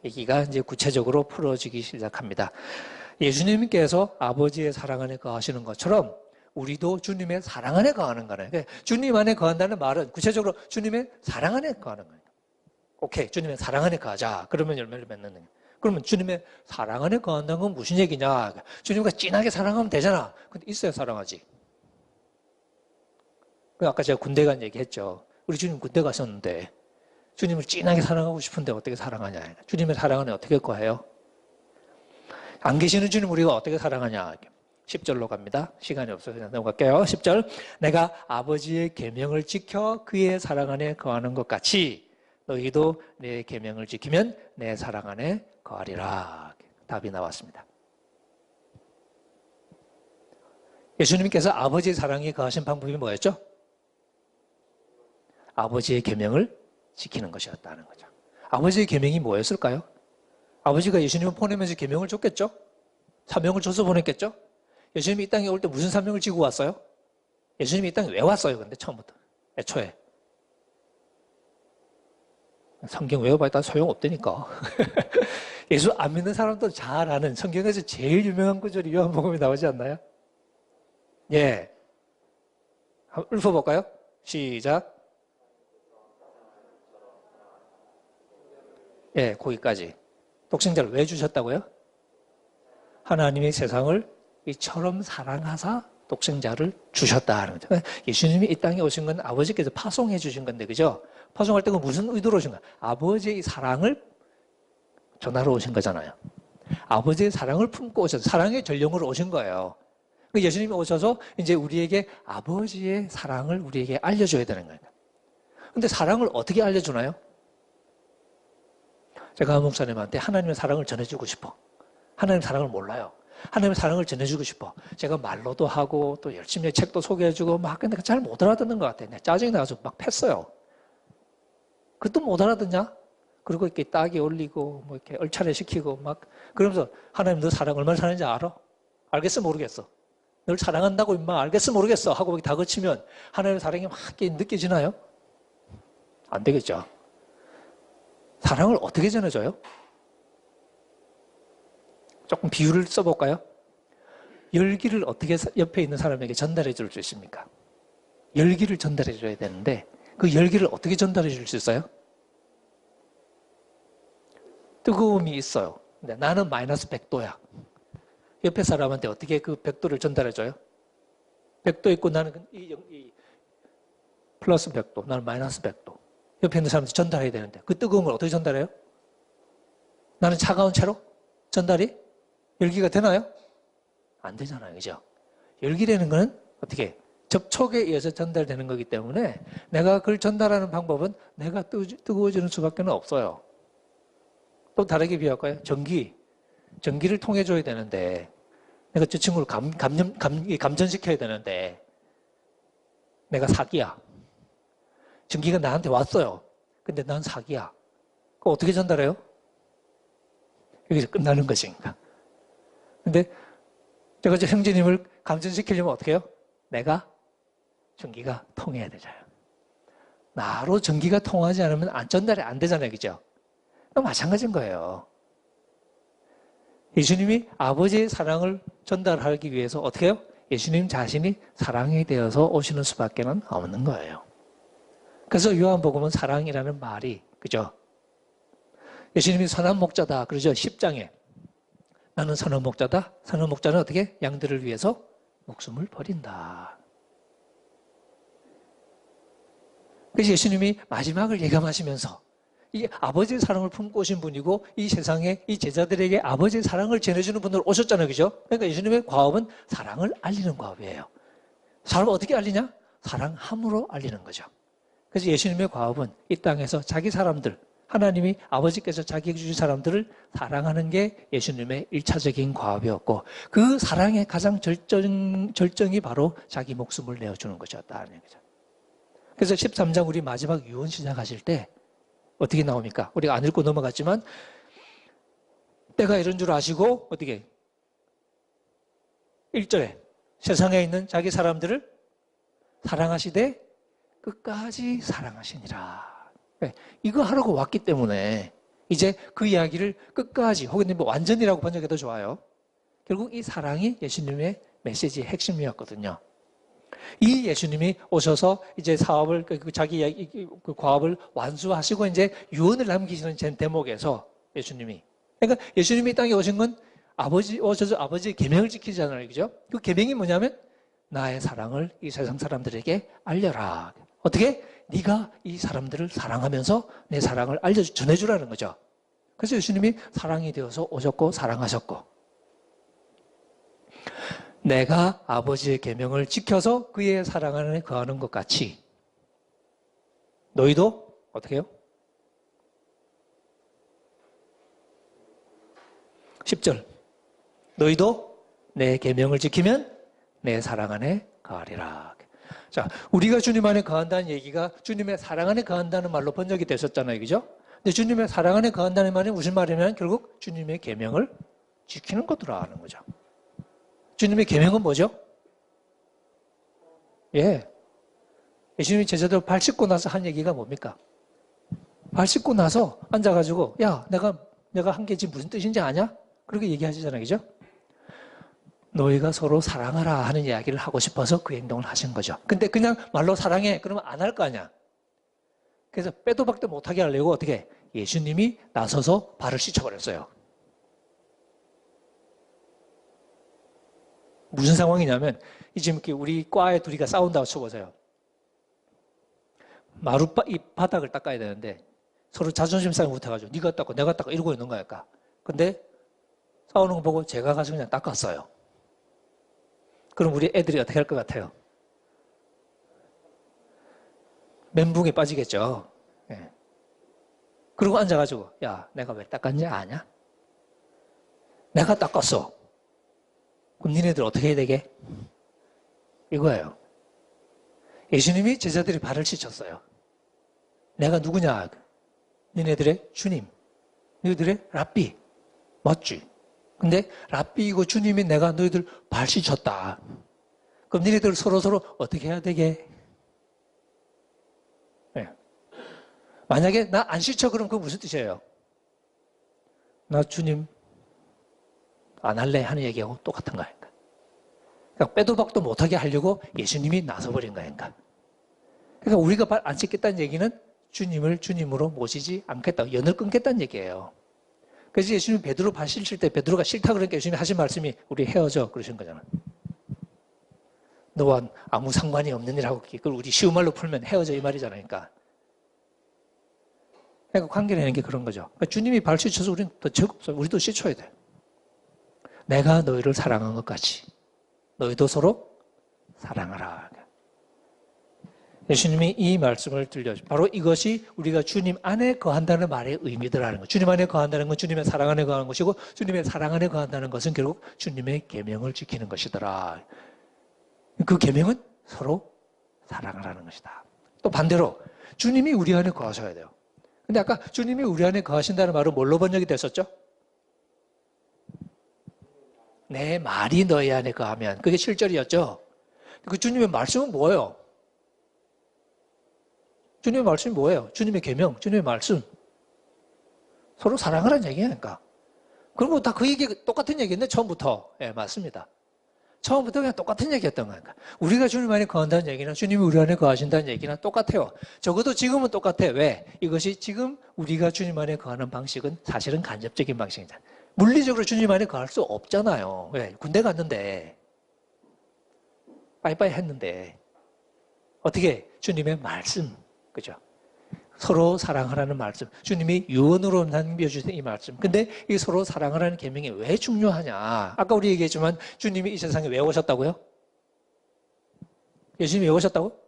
Speaker 1: 얘기가 이제 구체적으로 풀어지기 시작합니다. 예수님께서 아버지의 사랑 안에 거하시는 것처럼 우리도 주님의 사랑 안에 거하는 거예요. 주님 안에 거한다는 말은 구체적으로 주님의 사랑 안에 거하는 거예요. 오케이, 주님의 사랑 안에 거하자. 그러면 열매를 맺는 거예요. 그러면 주님의 사랑 안에 거한다는 건 무슨 얘기냐? 주님과 진하게 사랑하면 되잖아. 근데 있어야 사랑하지. 아까 제가 군대 간 얘기했죠. 우리 주님 군대 가셨는데 주님을 진하게 사랑하고 싶은데 어떻게 사랑하냐? 주님의 사랑 안에 어떻게 거해요? 안 계시는 주님 우리가 어떻게 사랑하냐? 10절로 갑니다. 시간이 없어서 그냥 넘어갈게요. 10절. 내가 아버지의 계명을 지켜 그의 사랑 안에 거하는 것 같이 너희도 내 계명을 지키면 내 사랑 안에 거하리라. 답이 나왔습니다. 예수님께서 아버지의 사랑에 거하신 방법이 뭐였죠? 아버지의 계명을 지키는 것이었다는 거죠. 아버지의 계명이 뭐였을까요? 아버지가 예수님을 보내면서 계명을 줬겠죠? 사명을 줘서 보냈겠죠? 예수님이 이 땅에 올 때 무슨 사명을 지고 왔어요? 예수님이 이 땅에 왜 왔어요? 근데 처음부터 애초에 성경 외워봐야 소용없다니까. 예수 안 믿는 사람도 잘 아는 성경에서 제일 유명한 구절이 요한복음에 나오지 않나요? 예. 한번 읊어볼까요? 시작. 예, 거기까지. 독생자를 왜 주셨다고요? 하나님이 세상을 이처럼 사랑하사 독생자를 주셨다는 거죠. 예수님이 이 땅에 오신 건 아버지께서 파송해 주신 건데, 그죠? 파송할 때 무슨 의도로 오신 거예요? 아버지의 사랑을 전하러 오신 거잖아요. 아버지의 사랑을 품고 오셔서 사랑의 전령으로 오신 거예요. 예수님이 오셔서 이제 우리에게 아버지의 사랑을 우리에게 알려줘야 되는 거예요. 근데 사랑을 어떻게 알려주나요? 제가 한 목사님한테 하나님의 사랑을 전해주고 싶어. 하나님의 사랑을 몰라요. 하나님의 사랑을 전해주고 싶어. 제가 말로도 하고 또 열심히 책도 소개해주고 막 근데 잘 못 알아듣는 것 같아. 짜증이 나서 막 팼어요. 그것도 못 알아듣냐? 그리고 이렇게 따기 올리고 뭐 이렇게 얼차례 시키고 막 그러면서 하나님 너 사랑 얼마나 사는지 알아? 알겠어 모르겠어. 널 사랑한다고 임마 알겠어 모르겠어 하고 다 거치면 하나님의 사랑이 막 느껴지나요? 안 되겠죠. 사랑을 어떻게 전해줘요? 조금 비유를 써볼까요? 열기를 어떻게 옆에 있는 사람에게 전달해 줄 수 있습니까? 열기를 전달해 줘야 되는데 그 열기를 어떻게 전달해 줄 수 있어요? 뜨거움이 있어요. 근데 나는 마이너스 100도야. 옆에 사람한테 어떻게 그 100도를 전달해 줘요? 100도 있고 나는 이 플러스 100도, 나는 마이너스 100도. 옆에 있는 사람한테 전달해야 되는데 그 뜨거움을 어떻게 전달해요? 나는 차가운 채로 전달이 열기가 되나요? 안 되잖아요. 그죠? 열기라는 거는 어떻게 접촉에 의해서 전달되는 거기 때문에 내가 그걸 전달하는 방법은 내가 뜨거워지는 수밖에 없어요. 또 다르게 비유할까요? 전기를 통해 줘야 되는데 내가 저 친구를 감전시켜야 되는데 내가 사기야. 전기가 나한테 왔어요. 근데 난 사기야. 그거 어떻게 전달해요? 여기서 끝나는 것이니까. 근데 제가 저 형제님을 감전시키려면 어떻게 해요? 내가 전기가 통해야 되잖아요. 나로 전기가 통하지 않으면 전달이 안 되잖아요. 그죠? 마찬가지인 거예요. 예수님이 아버지의 사랑을 전달하기 위해서 어떻게 해요? 예수님 자신이 사랑이 되어서 오시는 수밖에 없는 거예요. 그래서 요한복음은 사랑이라는 말이, 그죠? 예수님이 선한 목자다. 그러죠? 10장에. 나는 선한 목자다. 선한 목자는 어떻게? 양들을 위해서 목숨을 버린다. 그래서 예수님이 마지막을 예감하시면서 이 아버지의 사랑을 품고 오신 분이고 이 세상에 이 제자들에게 아버지의 사랑을 전해주는 분들 오셨잖아요. 그죠? 그러니까 예수님의 과업은 사랑을 알리는 과업이에요. 사람을 어떻게 알리냐? 사랑함으로 알리는 거죠. 그래서 예수님의 과업은 이 땅에서 자기 사람들, 하나님이 아버지께서 자기에게 주신 사람들을 사랑하는 게 예수님의 1차적인 과업이었고 그 사랑의 가장 절정이 바로 자기 목숨을 내어주는 것이었다는 거죠. 그래서 13장 우리 마지막 유언 시작하실 때 어떻게 나옵니까? 우리가 안 읽고 넘어갔지만 때가 이런 줄 아시고 어떻게 1절에 세상에 있는 자기 사람들을 사랑하시되 끝까지 사랑하시니라. 네, 이거 하라고 왔기 때문에 이제 그 이야기를 끝까지 혹은 뭐 완전이라고 번역해도 좋아요. 결국 이 사랑이 예수님의 메시지의 핵심이었거든요. 이 예수님이 오셔서 이제 사업을 자기 그 과업을 완수하시고 이제 유언을 남기시는 대목에서 예수님이 그러니까 예수님이 땅에 오신 건 오셔서 아버지의 계명을 지키잖아요, 그죠? 그 계명이 뭐냐면 나의 사랑을 이 세상 사람들에게 알려라. 어떻게? 네가 이 사람들을 사랑하면서 내 사랑을 전해주라는 거죠. 그래서 예수님이 사랑이 되어서 오셨고 사랑하셨고 내가 아버지의 계명을 지켜서 그의 사랑 안에 거하는 것 같이 너희도 어떻게 해요? 10절 너희도 내 계명을 지키면 내 사랑 안에 거하리라. 자, 우리가 주님 안에 거한다는 얘기가 주님의 사랑 안에 거한다는 말로 번역이 됐었잖아요, 그죠? 근데 주님의 사랑 안에 거한다는 말이 무슨 말이냐면 결국 주님의 계명을 지키는 거더라는 거죠. 주님의 계명은 뭐죠? 예, 예수님이 제자들 발 씻고 나서 한 얘기가 뭡니까? 발 씻고 나서 앉아가지고 야, 내가 한 게 지금 무슨 뜻인지 아냐? 그렇게 얘기하시잖아요, 그죠? 너희가 서로 사랑하라 하는 이야기를 하고 싶어서 그 행동을 하신 거죠. 근데 그냥 말로 사랑해 그러면 안 할 거 아니야. 그래서 빼도 박도 못하게 하려고 어떻게 예수님이 나서서 발을 씻어버렸어요. 무슨 상황이냐면 지금 우리 과에 둘이가 싸운다고 쳐보세요. 이 바닥을 닦아야 되는데 서로 자존심 싸움 못해가지고 네가 닦고 내가 닦고 이러고 있는 거니까. 근데 싸우는 거 보고 제가 가서 그냥 닦았어요. 그럼 우리 애들이 어떻게 할 것 같아요? 멘붕에 빠지겠죠. 예. 그리고 앉아가지고 야, 내가 왜 닦았는지 아냐? 내가 닦았어. 그럼 니네들 어떻게 해야 되게? 이거예요. 예수님이 제자들이 발을 씻었어요. 내가 누구냐? 니네들의 주님. 너희들의 랍비. 맞지? 근데 랍비이고 주님이 내가 너희들 발 씻었다. 그럼 니네들 서로 어떻게 해야 되게? 네. 만약에 나 안 씻어 그럼 그건 무슨 뜻이에요? 나 주님 안 할래 하는 얘기하고 똑같은 거니까. 그러니까 빼도 박도 못하게 하려고 예수님이 나서버린 거니까. 그러니까 우리가 발 안 씻겠다는 얘기는 주님을 주님으로 모시지 않겠다. 연을 끊겠다는 얘기예요. 그래서 예수님이 베드로 발 씻을 때 베드로가 싫다 그러니까 예수님이 하신 말씀이 우리 헤어져 그러신 거잖아. 너와 아무 상관이 없는 일하고 그걸 우리 쉬운 말로 풀면 헤어져 이 말이잖아요. 그러니까 관계라는 게 그런 거죠. 그러니까 주님이 발 씻어서 우리는 더 적없어요. 우리도 씻어야 돼. 내가 너희를 사랑한 것 같이 너희도 서로 사랑하라. 예수님이 이 말씀을 들려주죠. 바로 이것이 우리가 주님 안에 거한다는 말의 의미더라는 거예요. 주님 안에 거한다는 건 주님의 사랑 안에 거하는 것이고 주님의 사랑 안에 거한다는 것은 결국 주님의 계명을 지키는 것이더라. 그 계명은 서로 사랑하라는 것이다. 또 반대로 주님이 우리 안에 거하셔야 돼요. 근데 아까 주님이 우리 안에 거하신다는 말은 뭘로 번역이 됐었죠? 내 말이 너희 안에 거하면 그게 7절이었죠. 그 주님의 말씀은 뭐예요? 주님의 말씀이 뭐예요? 주님의 계명, 주님의 말씀. 서로 사랑하라는 얘기니까. 그리고 다 그 얘기 똑같은 얘기인데 처음부터. 예, 맞습니다. 처음부터 그냥 똑같은 얘기였던 거니까. 우리가 주님 안에 거한다는 얘기는 주님이 우리 안에 거하신다는 얘기는 똑같아요. 적어도 지금은 똑같아. 왜? 이것이 지금 우리가 주님 안에 거하는 방식은 사실은 간접적인 방식이잖아요. 물리적으로 주님 안에 거할 수 없잖아요. 왜? 군대 갔는데 빠이빠이 했는데 어떻게? 주님의 말씀. 그죠? 서로 사랑하라는 말씀. 주님이 유언으로 남겨주신 이 말씀. 근데 이 서로 사랑하라는 계명이 왜 중요하냐? 아까 우리 얘기했지만 주님이 이 세상에 왜 오셨다고요? 예수님이 왜 오셨다고?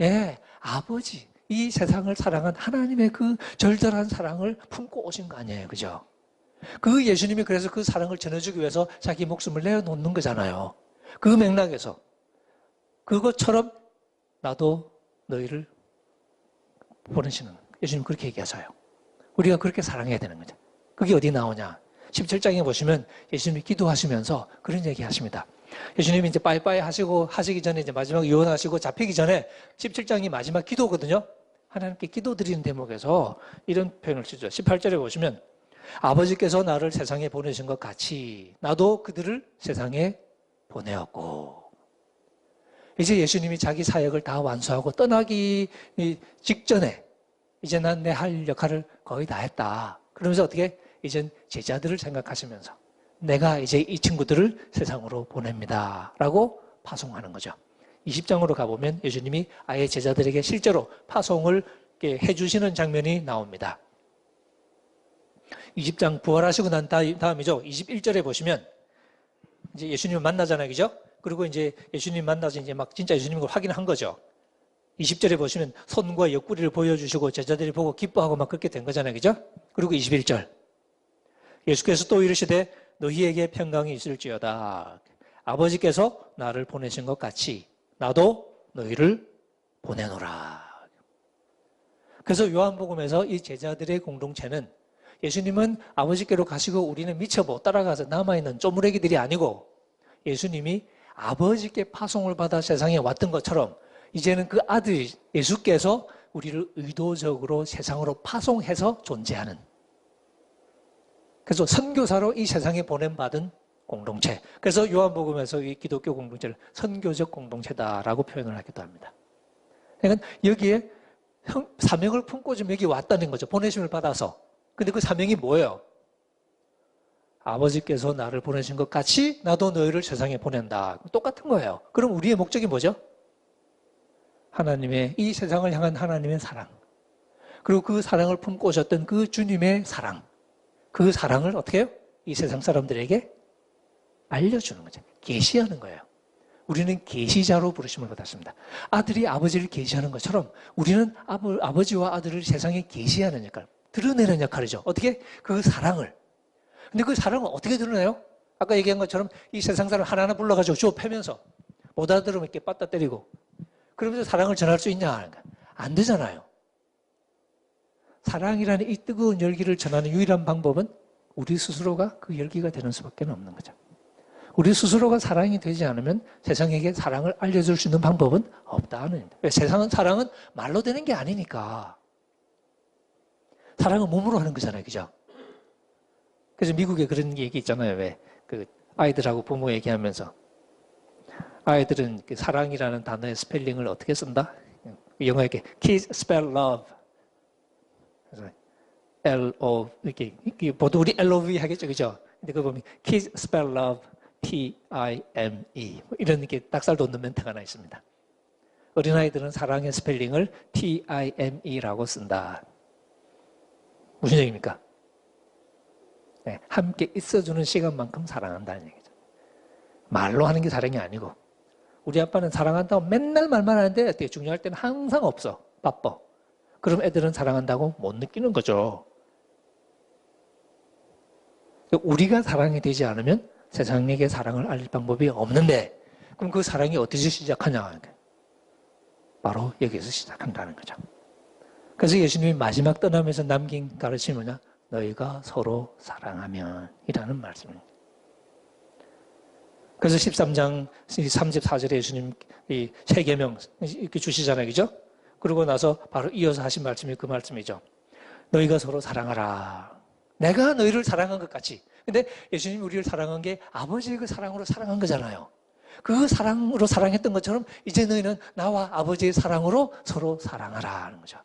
Speaker 1: 예, 아버지. 이 세상을 사랑한 하나님의 그 절절한 사랑을 품고 오신 거 아니에요. 그죠? 그 예수님이 그래서 그 사랑을 전해주기 위해서 자기 목숨을 내어놓는 거잖아요. 그 맥락에서. 그것처럼 나도 너희를 보내시는 예수님 그렇게 얘기하셔요. 우리가 그렇게 사랑해야 되는 거죠. 그게 어디 나오냐? 17장에 보시면 예수님이 기도하시면서 그런 얘기 하십니다. 예수님이 이제 빠이빠이 하시기 전에 이제 마지막 유언하시고 잡히기 전에 17장이 마지막 기도거든요. 하나님께 기도드리는 대목에서 이런 표현을 쓰죠. 18절에 보시면 아버지께서 나를 세상에 보내신 것 같이 나도 그들을 세상에 보내었고. 이제 예수님이 자기 사역을 다 완수하고 떠나기 직전에 이제 난 내 할 역할을 거의 다 했다. 그러면서 어떻게 이젠 제자들을 생각하시면서 내가 이제 이 친구들을 세상으로 보냅니다. 라고 파송하는 거죠. 20장으로 가보면 예수님이 아예 제자들에게 실제로 파송을 해주시는 장면이 나옵니다. 20장 부활하시고 난 다음이죠. 21절에 보시면 이제 예수님을 만나잖아요. 그죠? 그리고 이제 예수님 만나서 이제 막 진짜 예수님을 확인한 거죠. 20절에 보시면 손과 옆구리를 보여주시고 제자들이 보고 기뻐하고 막 그렇게 된 거잖아요. 그죠? 그리고 21절. 예수께서 또 이르시되 너희에게 평강이 있을지어다. 아버지께서 나를 보내신 것 같이 나도 너희를 보내노라. 그래서 요한복음에서 이 제자들의 공동체는 예수님은 아버지께로 가시고 우리는 미처 못 따라가서 남아있는 쪼무레기들이 아니고 예수님이 아버지께 파송을 받아 세상에 왔던 것처럼 이제는 그 아들 예수께서 우리를 의도적으로 세상으로 파송해서 존재하는, 그래서 선교사로 이 세상에 보냄받은 공동체. 그래서 요한복음에서 이 기독교 공동체를 선교적 공동체다라고 표현을 하기도 합니다. 그러니까 여기에 사명을 품고 지금 여기 왔다는 거죠. 보내심을 받아서. 근데 그 사명이 뭐예요? 아버지께서 나를 보내신 것 같이 나도 너희를 세상에 보낸다. 똑같은 거예요. 그럼 우리의 목적이 뭐죠? 하나님의, 이 세상을 향한 하나님의 사랑. 그리고 그 사랑을 품고 오셨던 그 주님의 사랑. 그 사랑을 어떻게 해요? 이 세상 사람들에게 알려주는 거죠. 계시하는 거예요. 우리는 계시자로 부르심을 받았습니다. 아들이 아버지를 계시하는 것처럼 우리는 아버지와 아들을 세상에 계시하는 역할, 드러내는 역할이죠. 어떻게? 그 사랑을. 근데 그 사랑을 어떻게 드러내요? 아까 얘기한 것처럼 이 세상 사람 하나하나 불러가지고 주워 패면서 못 알아들으면 이렇게 빠따 때리고 그러면서 사랑을 전할 수 있냐? 안 되잖아요. 사랑이라는 이 뜨거운 열기를 전하는 유일한 방법은 우리 스스로가 그 열기가 되는 수밖에 없는 거죠. 우리 스스로가 사랑이 되지 않으면 세상에게 사랑을 알려줄 수 있는 방법은 없다는 거예요. 세상은 사랑은 말로 되는 게 아니니까. 사랑은 몸으로 하는 거잖아요. 그죠? 그래서 미국에 그런 얘기 있잖아요. 왜? 그 아이들하고 부모 얘기하면서 아이들은 그 사랑이라는 단어의 스펠링을 어떻게 쓴다? 영어에 이렇게 kids spell love. 그래서 L-O 이렇게 보통 우리 L-O-V 하겠죠. 그죠? 근데 그거 보면 kids spell love T-I-M-E 이런 이렇게 닭살 돋는 멘트가 하나 있습니다. 어린아이들은 사랑의 스펠링을 T-I-M-E라고 쓴다. 무슨 얘기입니까? 네, 함께 있어주는 시간만큼 사랑한다는 얘기죠. 말로 하는 게 사랑이 아니고 우리 아빠는 사랑한다고 맨날 말만 하는데 어떻게 중요할 때는 항상 없어. 바빠. 그럼 애들은 사랑한다고 못 느끼는 거죠. 우리가 사랑이 되지 않으면 세상에게 사랑을 알릴 방법이 없는데 그럼 그 사랑이 어디서 시작하냐? 바로 여기서 시작한다는 거죠. 그래서 예수님이 마지막 떠나면서 남긴 가르침이 뭐냐? 너희가 서로 사랑하면 이라는 말씀입니다. 그래서 13장 34절에 예수님 이 세 계명 이렇게 주시잖아요. 그죠? 그러고 나서 바로 이어서 하신 말씀이 그 말씀이죠. 너희가 서로 사랑하라. 내가 너희를 사랑한 것 같이. 근데 예수님이 우리를 사랑한 게 아버지의 그 사랑으로 사랑한 거잖아요. 그 사랑으로 사랑했던 것처럼 이제 너희는 나와 아버지의 사랑으로 서로 사랑하라 하는 거죠.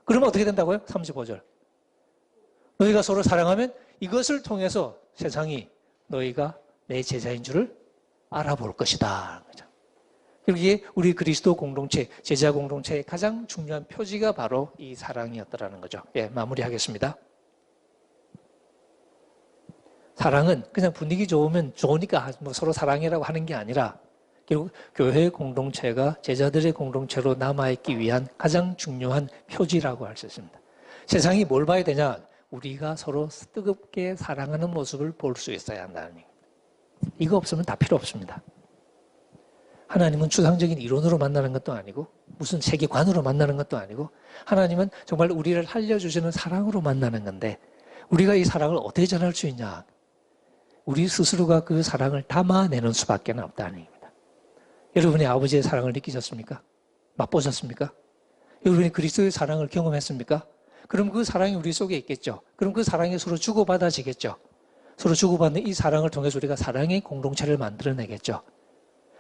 Speaker 1: 그러면 어떻게 된다고요? 35절. 너희가 서로 사랑하면 이것을 통해서 세상이 너희가 내 제자인 줄을 알아볼 것이다. 여기에 우리 그리스도 공동체, 제자 공동체의 가장 중요한 표지가 바로 이 사랑이었더라는 거죠. 예, 마무리하겠습니다. 사랑은 그냥 분위기 좋으면 좋으니까 뭐 서로 사랑이라고 하는 게 아니라 결국 교회 공동체가 제자들의 공동체로 남아있기 위한 가장 중요한 표지라고 할 수 있습니다. 세상이 뭘 봐야 되냐? 우리가 서로 뜨겁게 사랑하는 모습을 볼 수 있어야 한다는 얘기입니다. 이거 없으면 다 필요 없습니다. 하나님은 추상적인 이론으로 만나는 것도 아니고 무슨 세계관으로 만나는 것도 아니고 하나님은 정말 우리를 알려주시는 사랑으로 만나는 건데 우리가 이 사랑을 어떻게 전할 수 있냐? 우리 스스로가 그 사랑을 담아내는 수밖에 없다는 얘기입니다. 여러분이 아버지의 사랑을 느끼셨습니까? 맛보셨습니까? 여러분이 그리스도의 사랑을 경험했습니까? 그럼 그 사랑이 우리 속에 있겠죠. 그럼 그 사랑이 서로 주고받아지겠죠. 서로 주고받는 이 사랑을 통해서 우리가 사랑의 공동체를 만들어내겠죠.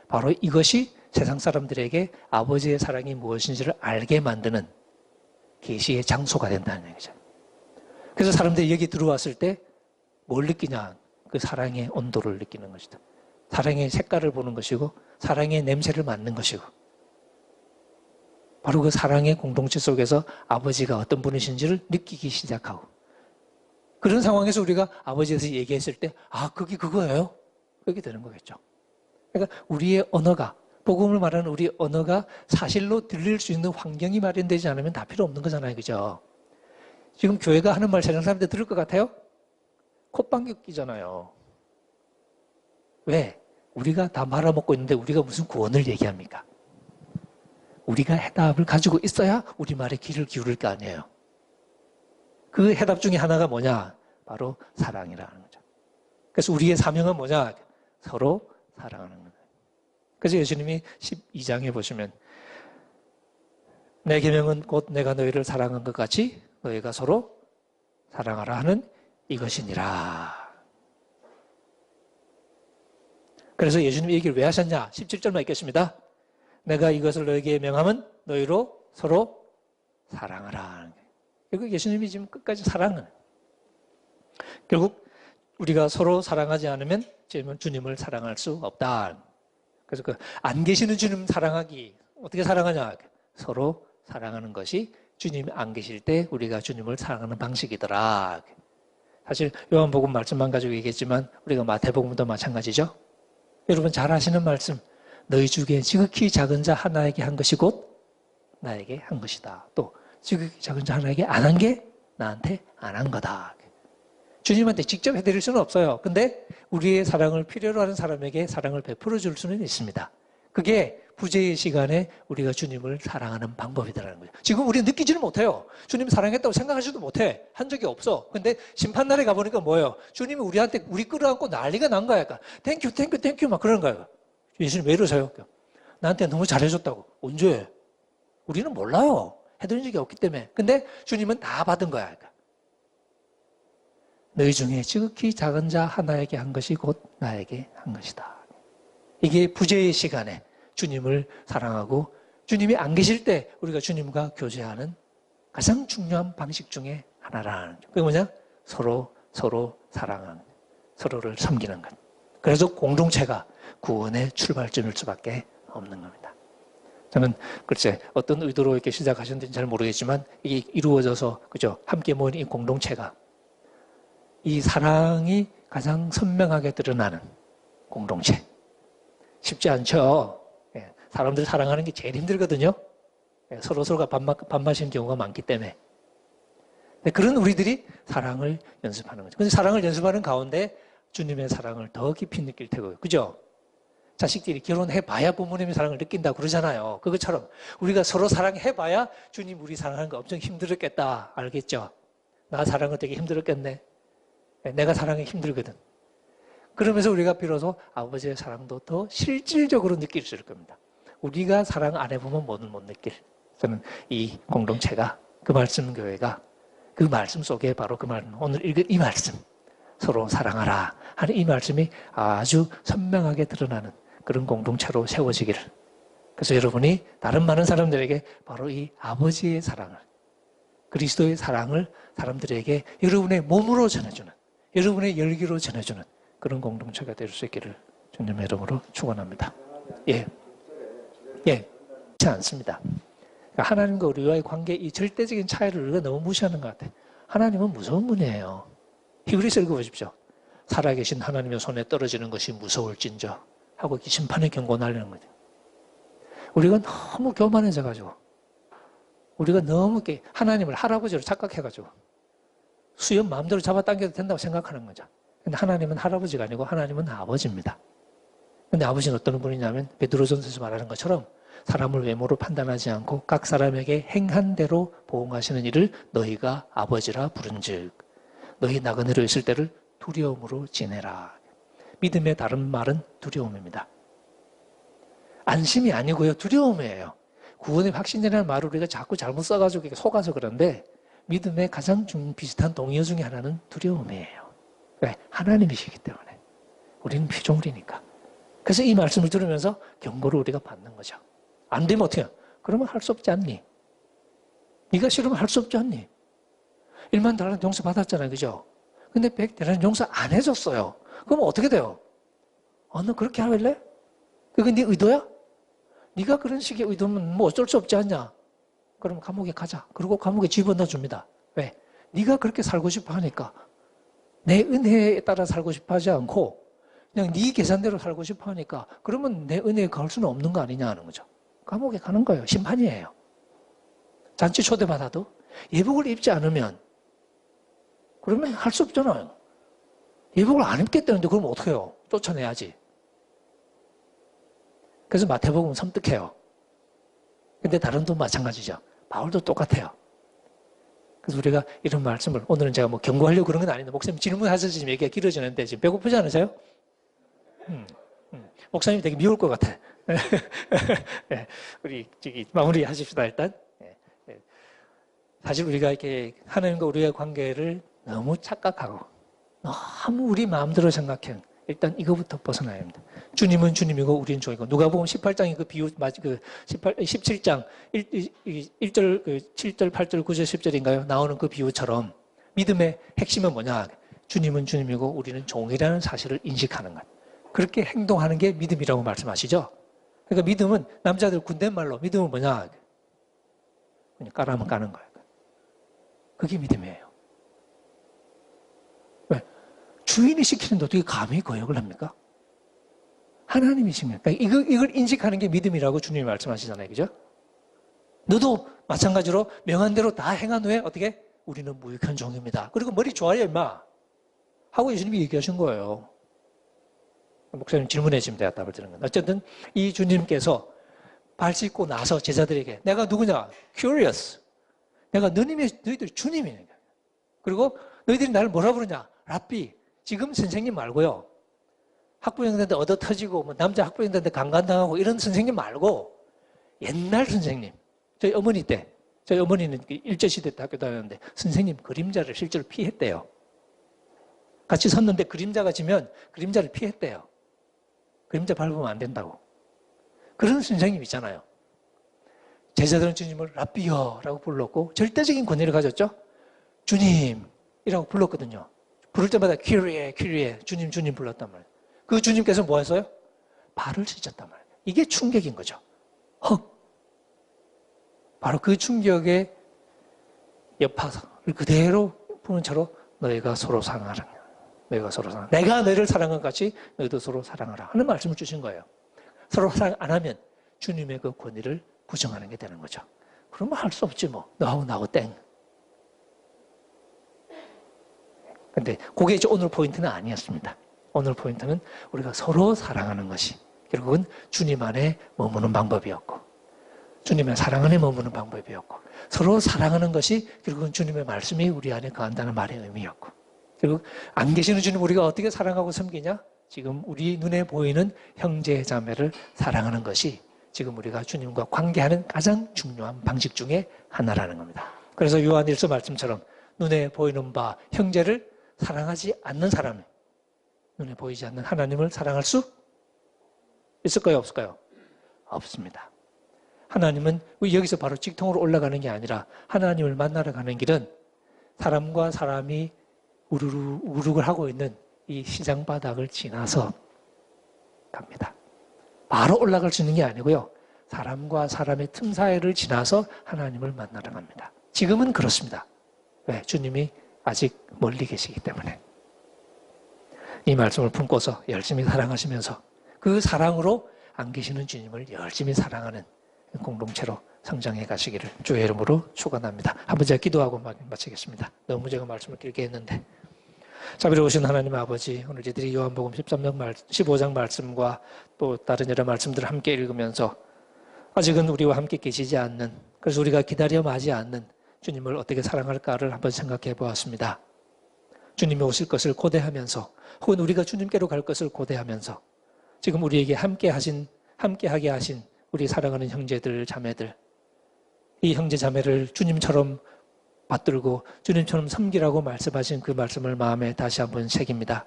Speaker 1: 바로 이것이 세상 사람들에게 아버지의 사랑이 무엇인지를 알게 만드는 계시의 장소가 된다는 얘기죠. 그래서 사람들이 여기 들어왔을 때 뭘 느끼냐? 그 사랑의 온도를 느끼는 것이다. 사랑의 색깔을 보는 것이고 사랑의 냄새를 맡는 것이고 바로 그 사랑의 공동체 속에서 아버지가 어떤 분이신지를 느끼기 시작하고 그런 상황에서 우리가 아버지에서 얘기했을 때 그게 그거예요? 그렇게 되는 거겠죠. 그러니까 우리의 언어가 복음을 말하는 우리 언어가 사실로 들릴 수 있는 환경이 마련되지 않으면 다 필요 없는 거잖아요. 그죠? 지금 교회가 하는 말 세상 사람들 들을 것 같아요? 콧방귀 끼잖아요. 왜? 우리가 다 말아먹고 있는데 우리가 무슨 구원을 얘기합니까? 우리가 해답을 가지고 있어야 우리 말에 귀를 기울일 거 아니에요. 그 해답 중에 하나가 뭐냐? 바로 사랑이라는 거죠. 그래서 우리의 사명은 뭐냐? 서로 사랑하는 거예요. 그래서 예수님이 12장에 보시면 내 계명은 곧 내가 너희를 사랑한 것 같이 너희가 서로 사랑하라 하는 이것이니라. 그래서 예수님이 얘기를 왜 하셨냐? 17절만 읽겠습니다. 내가 이것을 너에게 명함은 너희로 서로 사랑하라. 결국 예수님이 지금 끝까지 사랑은 결국 우리가 서로 사랑하지 않으면 주님을 사랑할 수 없다. 그래서 그 안 계시는 주님 사랑하기 어떻게 사랑하냐? 서로 사랑하는 것이 주님이 안 계실 때 우리가 주님을 사랑하는 방식이더라. 사실 요한복음 말씀만 가지고 얘기했지만 우리가 마태복음도 마찬가지죠. 여러분 잘 아시는 말씀. 너희 중에 지극히 작은 자 하나에게 한 것이 곧 나에게 한 것이다. 또 지극히 작은 자 하나에게 안 한 게 나한테 안 한 거다. 주님한테 직접 해드릴 수는 없어요. 근데 우리의 사랑을 필요로 하는 사람에게 사랑을 베풀어 줄 수는 있습니다. 그게 부재의 시간에 우리가 주님을 사랑하는 방법이라는 거죠. 지금 우리는 느끼지는 못해요. 주님 사랑했다고 생각하지도 못해. 한 적이 없어. 근데 심판날에 가보니까 뭐예요? 주님이 우리한테 우리 끌어안고 난리가 난 거야. 그러니까 땡큐 땡큐 땡큐 막 그러는 거예요. 예수님 왜 이러세요? 나한테 너무 잘해줬다고. 언제? 우리는 몰라요. 해드린 적이 없기 때문에. 근데 주님은 다 받은 거야. 그러니까. 너희 중에 지극히 작은 자 하나에게 한 것이 곧 나에게 한 것이다. 이게 부재의 시간에 주님을 사랑하고 주님이 안 계실 때 우리가 주님과 교제하는 가장 중요한 방식 중에 하나라는 거죠. 그게 뭐냐? 서로 사랑하는, 서로를 섬기는 것. 그래서 공동체가 구원의 출발점일 수밖에 없는 겁니다. 저는 글쎄 어떤 의도로 이렇게 시작하셨는지 잘 모르겠지만 이게 이루어져서 그죠? 함께 모인 이 공동체가 이 사랑이 가장 선명하게 드러나는 공동체. 쉽지 않죠. 사람들 사랑하는 게 제일 힘들거든요. 서로가 반마시는 경우가 많기 때문에. 그런 우리들이 사랑을 연습하는 거죠. 근데 사랑을 연습하는 가운데 주님의 사랑을 더 깊이 느낄 테고요. 그죠? 자식들이 결혼해봐야 부모님의 사랑을 느낀다고 그러잖아요. 그것처럼 우리가 서로 사랑해봐야 주님 우리 사랑하는 거 엄청 힘들었겠다. 알겠죠? 나 사랑은 되게 힘들었겠네. 내가 사랑이 힘들거든. 그러면서 우리가 비로소 아버지의 사랑도 더 실질적으로 느낄 수 있을 겁니다. 우리가 사랑 안 해보면 못 느낄. 저는 이 공동체가 그 말씀 교회가 그 말씀 속에 바로 그 말, 오늘 읽은 이 말씀 서로 사랑하라 하는 이 말씀이 아주 선명하게 드러나는 그런 공동체로 세워지기를. 그래서 여러분이 다른 많은 사람들에게 바로 이 아버지의 사랑을 그리스도의 사랑을 사람들에게 여러분의 몸으로 전해주는 여러분의 열기로 전해주는 그런 공동체가 될 수 있기를 주님의 이름으로 축원합니다. 예, 그렇지 않습니다. 하나님과 우리와의 관계 이 절대적인 차이를 우리가 너무 무시하는 것 같아요. 하나님은 무서운 분이에요. 히브리서 읽어보십시오. 살아계신 하나님의 손에 떨어지는 것이 무서울진저 하고 심판의 경고하려는 거죠. 우리가 너무 교만해져가지고 우리가 너무 하나님을 할아버지로 착각해가지고 수염 마음대로 잡아당겨도 된다고 생각하는 거죠. 근데 하나님은 할아버지가 아니고 하나님은 아버지입니다. 근데 아버지는 어떤 분이냐면 베드로전서에서 말하는 것처럼 사람을 외모로 판단하지 않고 각 사람에게 행한 대로 보응하시는 이를 너희가 아버지라 부른즉 너희 나그네로 있을 때를 두려움으로 지내라. 믿음의 다른 말은 두려움입니다. 안심이 아니고요. 두려움이에요. 구원의 확신이라는 말을 우리가 자꾸 잘못 써가지고 속아서 그런데 믿음의 가장 비슷한 동의어 중에 하나는 두려움이에요. 왜? 하나님이시기 때문에. 우리는 피조물이니까. 그래서 이 말씀을 들으면서 경고를 우리가 받는 거죠. 안 되면 어떻게 해요? 그러면 할 수 없지 않니? 네가 싫으면 할 수 없지 않니? 1만 달란트 용서 받았잖아요. 그죠? 근데 100 달란트 용서 안 해줬어요. 그럼 어떻게 돼요? 너 그렇게 하길래? 그게 네 의도야? 네가 그런 식의 의도면 뭐 어쩔 수 없지 않냐? 그럼 감옥에 가자. 그리고 감옥에 집어넣어 줍니다. 왜? 네가 그렇게 살고 싶어 하니까. 내 은혜에 따라 살고 싶어 하지 않고 그냥 네 계산대로 살고 싶어 하니까 그러면 내 은혜에 갈 수는 없는 거 아니냐 하는 거죠. 감옥에 가는 거예요. 심판이에요. 잔치 초대받아도 예복을 입지 않으면 그러면 할 수 없잖아요. 예복을 안 입겠다는데 그럼 어떻게 해요? 쫓아내야지. 그래서 마태복음은 섬뜩해요. 근데 다른 도 마찬가지죠. 바울도 똑같아요. 그래서 우리가 이런 말씀을 오늘은 제가 뭐 경고하려고 그런 건 아닌데 목사님 질문하셔서 지금 얘기가 길어지는데 지금 배고프지 않으세요? 목사님 되게 미울 것 같아. 네, 우리 저기 마무리 하십시다 일단. 사실 우리가 이렇게 하나님과 우리의 관계를 너무 착각하고 너무 우리 마음대로 생각해요. 일단 이거부터 벗어나야 합니다. 주님은 주님이고 우리는 종이고. 누가복음 18장의 그 비유, 17장 1절, 7절, 8절, 9절, 10절인가요? 나오는 그 비유처럼 믿음의 핵심은 뭐냐? 주님은 주님이고 우리는 종이라는 사실을 인식하는 것. 그렇게 행동하는 게 믿음이라고 말씀하시죠? 그러니까 믿음은 남자들 군대말로 믿음은 뭐냐? 그냥 까라면 까는 거예요. 그게 믿음이에요. 왜? 주인이 시키는데 어떻게 감히 거역을 합니까? 하나님이십니까? 이걸 인식하는 게 믿음이라고 주님이 말씀하시잖아요. 그죠? 너도 마찬가지로 명한 대로 다 행한 후에 어떻게? 우리는 무익한 종입니다. 그리고 머리 좋아요, 임마. 하고 예수님이 얘기하신 거예요. 목사님 질문해 주시면 제가 답을 드리는 겁니다. 어쨌든 이 주님께서 발 씻고 나서 제자들에게 내가 누구냐? Curious. 내가 너희들이 주님이니까. 그리고 너희들이 나를 뭐라 부르냐? 랍비. 지금 선생님 말고요. 학부형들한테 얻어 터지고 뭐 남자 학부형들한테 강간당하고 이런 선생님 말고 옛날 선생님. 저희 어머니 때. 저희 어머니는 일제시대 때 학교 다녔는데 선생님 그림자를 실제로 피했대요. 같이 섰는데 그림자가 지면 그림자를 피했대요. 그림자 밟으면 안 된다고. 그런 선생님 있잖아요. 제자들은 주님을 랍비여라고 불렀고 절대적인 권위를 가졌죠. 주님이라고 불렀거든요. 부를 때마다 키리에 주님 불렀단 말이에요. 그 주님께서 뭐 했어요? 발을 씻었단 말이에요. 이게 충격인 거죠. 헉. 바로 그 충격의 여파를 그대로 부는 채로 너희가 서로 사랑하라. 너희가 서로 사랑. 내가 너희를 사랑한 것 같이 너희도 서로 사랑하라 하는 말씀을 주신 거예요. 서로 사랑 안 하면 주님의 그 권위를 부정하는 게 되는 거죠. 그러면 할 수 없지 뭐. 너하고 나하고 땡. 근데 그게 이제 오늘 포인트는 아니었습니다. 오늘 포인트는 우리가 서로 사랑하는 것이 결국은 주님 안에 머무는 방법이었고 주님의 사랑 안에 머무는 방법이었고 서로 사랑하는 것이 결국은 주님의 말씀이 우리 안에 거한다는 말의 의미였고 결국 안 계시는 주님 우리가 어떻게 사랑하고 섬기냐? 지금 우리 눈에 보이는 형제 자매를 사랑하는 것이 지금 우리가 주님과 관계하는 가장 중요한 방식 중에 하나라는 겁니다. 그래서 요한일서 말씀처럼 눈에 보이는 바 형제를 사랑하지 않는 사람이 눈에 보이지 않는 하나님을 사랑할 수 있을까요? 없을까요? 없습니다. 하나님은 여기서 바로 직통으로 올라가는 게 아니라 하나님을 만나러 가는 길은 사람과 사람이 우르르 하고 있는 이 시장 바닥을 지나서 갑니다. 바로 올라갈 수 있는 게 아니고요. 사람과 사람의 틈 사이를 지나서 하나님을 만나러 갑니다. 지금은 그렇습니다. 왜? 주님이 아직 멀리 계시기 때문에. 이 말씀을 품고서 열심히 사랑하시면서 그 사랑으로 안 계시는 주님을 열심히 사랑하는 공동체로 성장해 가시기를 주의 이름으로 축원합니다. 한번 제가 기도하고 마치겠습니다. 너무 제가 말씀을 길게 했는데. 자비로우신 하나님 아버지, 오늘 저희들이 요한복음 15장 말씀과 또 다른 여러 말씀들을 함께 읽으면서 아직은 우리와 함께 계시지 않는, 그래서 우리가 기다려 마지 않는 주님을 어떻게 사랑할까를 한번 생각해 보았습니다. 주님이 오실 것을 고대하면서 혹은 우리가 주님께로 갈 것을 고대하면서 지금 우리에게 함께하게 하신 우리 사랑하는 형제들, 자매들, 이 형제 자매를 주님처럼 받들고 주님처럼 섬기라고 말씀하신 그 말씀을 마음에 다시 한번 새깁니다.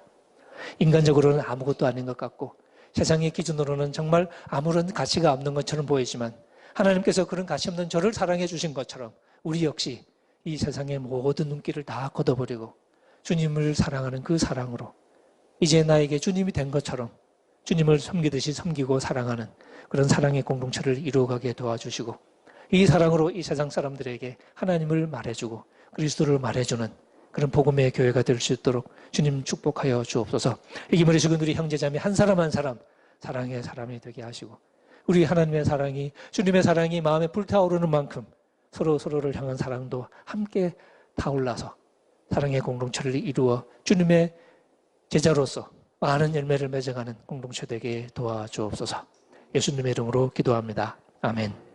Speaker 1: 인간적으로는 아무것도 아닌 것 같고 세상의 기준으로는 정말 아무런 가치가 없는 것처럼 보이지만 하나님께서 그런 가치 없는 저를 사랑해 주신 것처럼 우리 역시 이 세상의 모든 눈길을 다 걷어버리고 주님을 사랑하는 그 사랑으로 이제 나에게 주님이 된 것처럼 주님을 섬기듯이 섬기고 사랑하는 그런 사랑의 공동체를 이루어가게 도와주시고 이 사랑으로 이 세상 사람들에게 하나님을 말해주고 그리스도를 말해주는 그런 복음의 교회가 될 수 있도록 주님 축복하여 주옵소서. 이 기물에 죽은 우리 형제자매 한 사람 한 사람 사랑의 사람이 되게 하시고 우리 하나님의 사랑이 주님의 사랑이 마음에 불타오르는 만큼 서로를 향한 사랑도 함께 타올라서 사랑의 공동체를 이루어 주님의 제자로서 많은 열매를 맺어가는 공동체 되게 도와주옵소서. 예수님의 이름으로 기도합니다. 아멘.